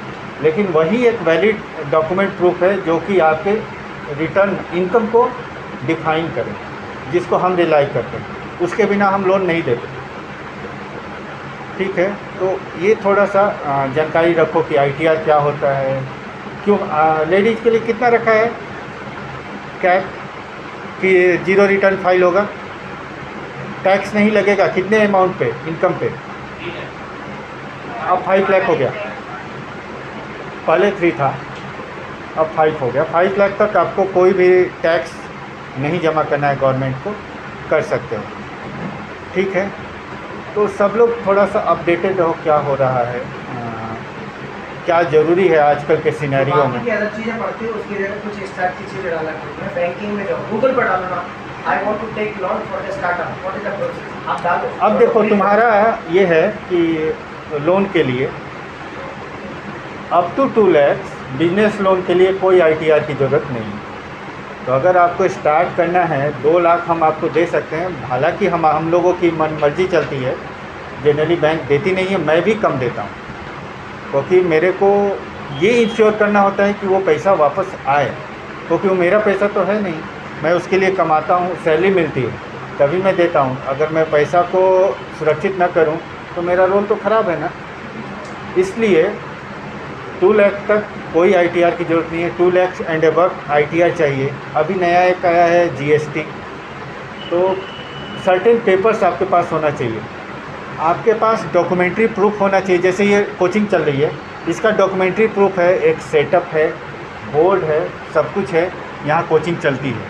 लेकिन वही एक वैलिड डॉक्यूमेंट प्रूफ है जो कि आपके रिटर्न इनकम को डिफाइन करें, जिसको हम रिलाई करते हैं, उसके बिना हम लोन नहीं देते। ठीक है, तो ये थोड़ा सा जानकारी रखो कि ITR क्या होता है, क्यों लेडीज़ के लिए कितना रखा है कैप कि 0 रिटर्न फाइल होगा, टैक्स नहीं लगेगा, कितने अमाउंट पे, इनकम पे। अब 5 लाख हो गया, पहले 3 था, अब 5 हो गया। 5 लाख तक आपको कोई भी टैक्स नहीं जमा करना है, गवर्नमेंट को कर सकते हो। ठीक है, तो सब लोग थोड़ा सा अपडेटेड रहो क्या हो रहा है, क्या ज़रूरी है आजकल के सिनेरियो में।
बाकी अदर चीज़ें पढ़ती हो उसकी जगह कुछ स्टार्ट की चीज़ें डाला करो। मैं बैंकिंग में जाऊँ, गूगल पर डालो ना, I want to take loan for the startup, what is the process, आप डालो।
अब देखो तुम्हारा ये है कि लोन के लिए up to 2 lakh business loan के लिए कोई ITR की ज़रूरत नहीं है। तो अगर आपको स्टार्ट करना है 2 लाख हम आपको दे सकते हैं। हालांकि हम लोगों की मन मर्जी चलती है, जनरली बैंक देती नहीं है, मैं भी कम देता हूँ, क्योंकि मेरे को ये इंश्योर करना होता है कि वो पैसा वापस आए, क्योंकि वो मेरा पैसा तो है नहीं, मैं उसके लिए कमाता हूँ, सैलरी मिलती है तभी मैं देता हूँ। अगर मैं पैसा को सुरक्षित ना करूँ तो मेरा रोल तो ख़राब है ना। इसलिए 2 लाख तक कोई ITR की ज़रूरत नहीं है, 2 लाख एंड अबव ITR चाहिए। अभी नया एक आया है GST, तो सर्टेन पेपर्स आपके पास होना चाहिए, आपके पास डॉक्यूमेंट्री प्रूफ होना चाहिए। जैसे ये कोचिंग चल रही है, इसका डॉक्यूमेंट्री प्रूफ है, एक सेटअप है, बोर्ड है, सब कुछ है, यहाँ कोचिंग चलती है।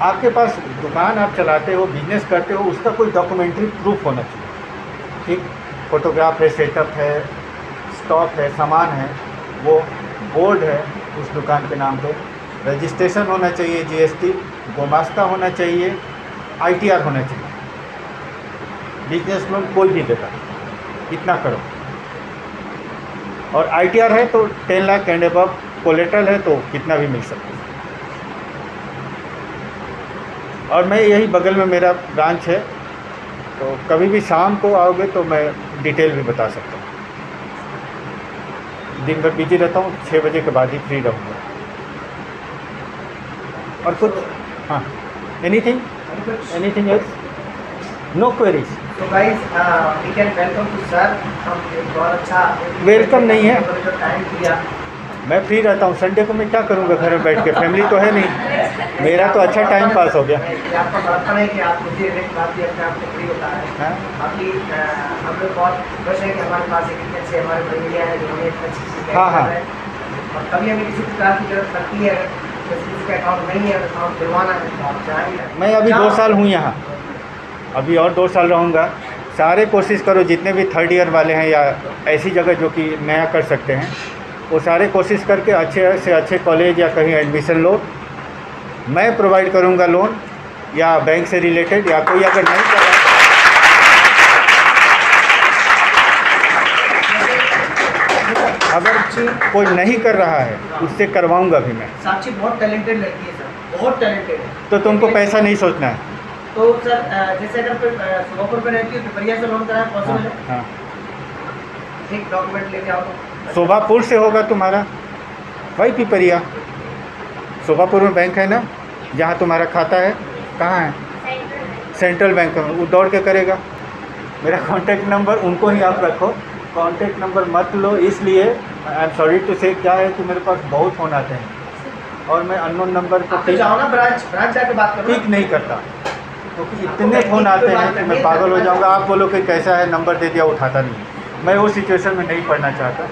आपके पास दुकान आप चलाते हो, बिजनेस करते हो, उसका कोई डॉक्यूमेंट्री प्रूफ होना चाहिए। ठीक, फोटोग्राफ है, सेटअप है, स्टॉक है, सामान है, वो बोर्ड है उस दुकान के नाम पे, रजिस्ट्रेशन होना चाहिए, GST, गोमास्ता होना चाहिए, ITR होना चाहिए। बिजनेस लोन कोई भी देता, इतना करो। और ITR है तो 10 लाख एंड अबव, कोलेटरल है तो कितना भी मिल सकता है। और मैं यही बगल में मेरा ब्रांच है, तो कभी भी शाम को आओगे तो मैं डिटेल भी बता सकता हूँ। दिन भर बिजी रहता हूँ, 6 बजे के बाद ही फ्री रहूँगा। और कुछ हाँ, एनीथिंग एल्स, नो क्वेरीज।
तो guys we can welcome to sir. हम एक बहुत अच्छा
वेलकम नहीं है,
जो टाइम दिया,
मैं फ्री रहता हूँ। संडे को मैं क्या करूँगा घर में बैठ के, फैमिली तो है नहीं, मेरा तो अच्छा टाइम पास हो गया।
ये आपका बड़प्पन है कि आप मुझे एक बात भी अपने आप को फ्री होता है।
हाँ?
बाकी हम लोग बहुत खुश हैं कि हमारे पास एक इतने अच्छे हमारे भैया हैं जो हमें इतनी अच्छी चीज़
हाँ, हाँ।
और कभी हमें किसी प्रकार की जरूरत लगती है, किसी का अकाउंट नहीं है, अकाउंट खुलवाना है तो आप चाहेंगे।
मैं अभी 2 साल हूँ यहाँ, अभी और 2 साल रहूँगा। सारे कोशिश करो, जितने भी 3rd ईयर वाले हैं या ऐसी जगह जो कि नया कर सकते हैं, वो सारे कोशिश करके अच्छे से अच्छे कॉलेज या कहीं एडमिशन लो। मैं प्रोवाइड करूँगा लोन, या बैंक से रिलेटेड, या कोई अगर नहीं कर रहा, अगर कोई नहीं कर रहा है उससे करवाऊँगा भी मैं।
साक्षी बहुत टैलेंटेड लड़की है सर, बहुत टैलेंटेड है।
तो तुमको पैसा नहीं सोचना है।
तो सर जैसे अगर कोई सुबहपुर में रहती है तो बढ़िया से लोन कराए पॉसिबल है?
हाँ,
ठीक डॉक्यूमेंट लेके आओ तो।
शोभापुर से होगा तुम्हारा भाई, पिपरिया शोभापुर में बैंक है ना, जहाँ तुम्हारा खाता है, कहाँ है? सेंट्रल बैंक में, वो दौड़ के करेगा। मेरा कॉन्टैक्ट नंबर उनको ही आप रखो, कॉन्टैक्ट नंबर मत लो। इसलिए आई एम सॉरी टू से, क्या है कि मेरे पास बहुत फ़ोन आते हैं और मैं अननोन नंबर को
आप जाओ ना ब्रांच जाके बात करो।
पिक नहीं करता, क्योंकि इतने फ़ोन आते हैं कि मैं पागल हो जाऊंगा। आप बोलो कि कैसा है, नंबर दे दिया, उठाता नहीं। मैं वो सिचुएशन में नहीं पढ़ना चाहता।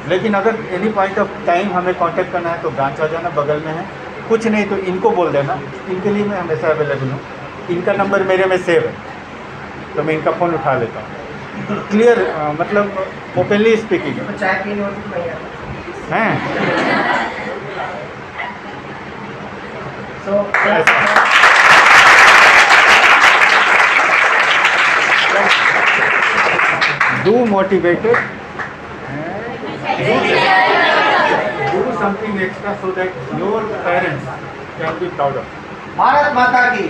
लेकिन अगर एनी पॉइंट ऑफ टाइम हमें कांटेक्ट करना है तो ब्रांच आ जाना, बगल में है। कुछ नहीं तो इनको बोल देना, इनके लिए मैं हमेशा अवेलेबल हूँ। इनका नंबर मेरे में सेव है तो मैं इनका फ़ोन उठा लेता हूँ। क्लियर, मतलब ओपनली स्पीकिंग
तो चाय पीनी होती तो नहीं आता
हैं।
सो
do motivated do something extra so that your parents can be proud of.
Bharat माता की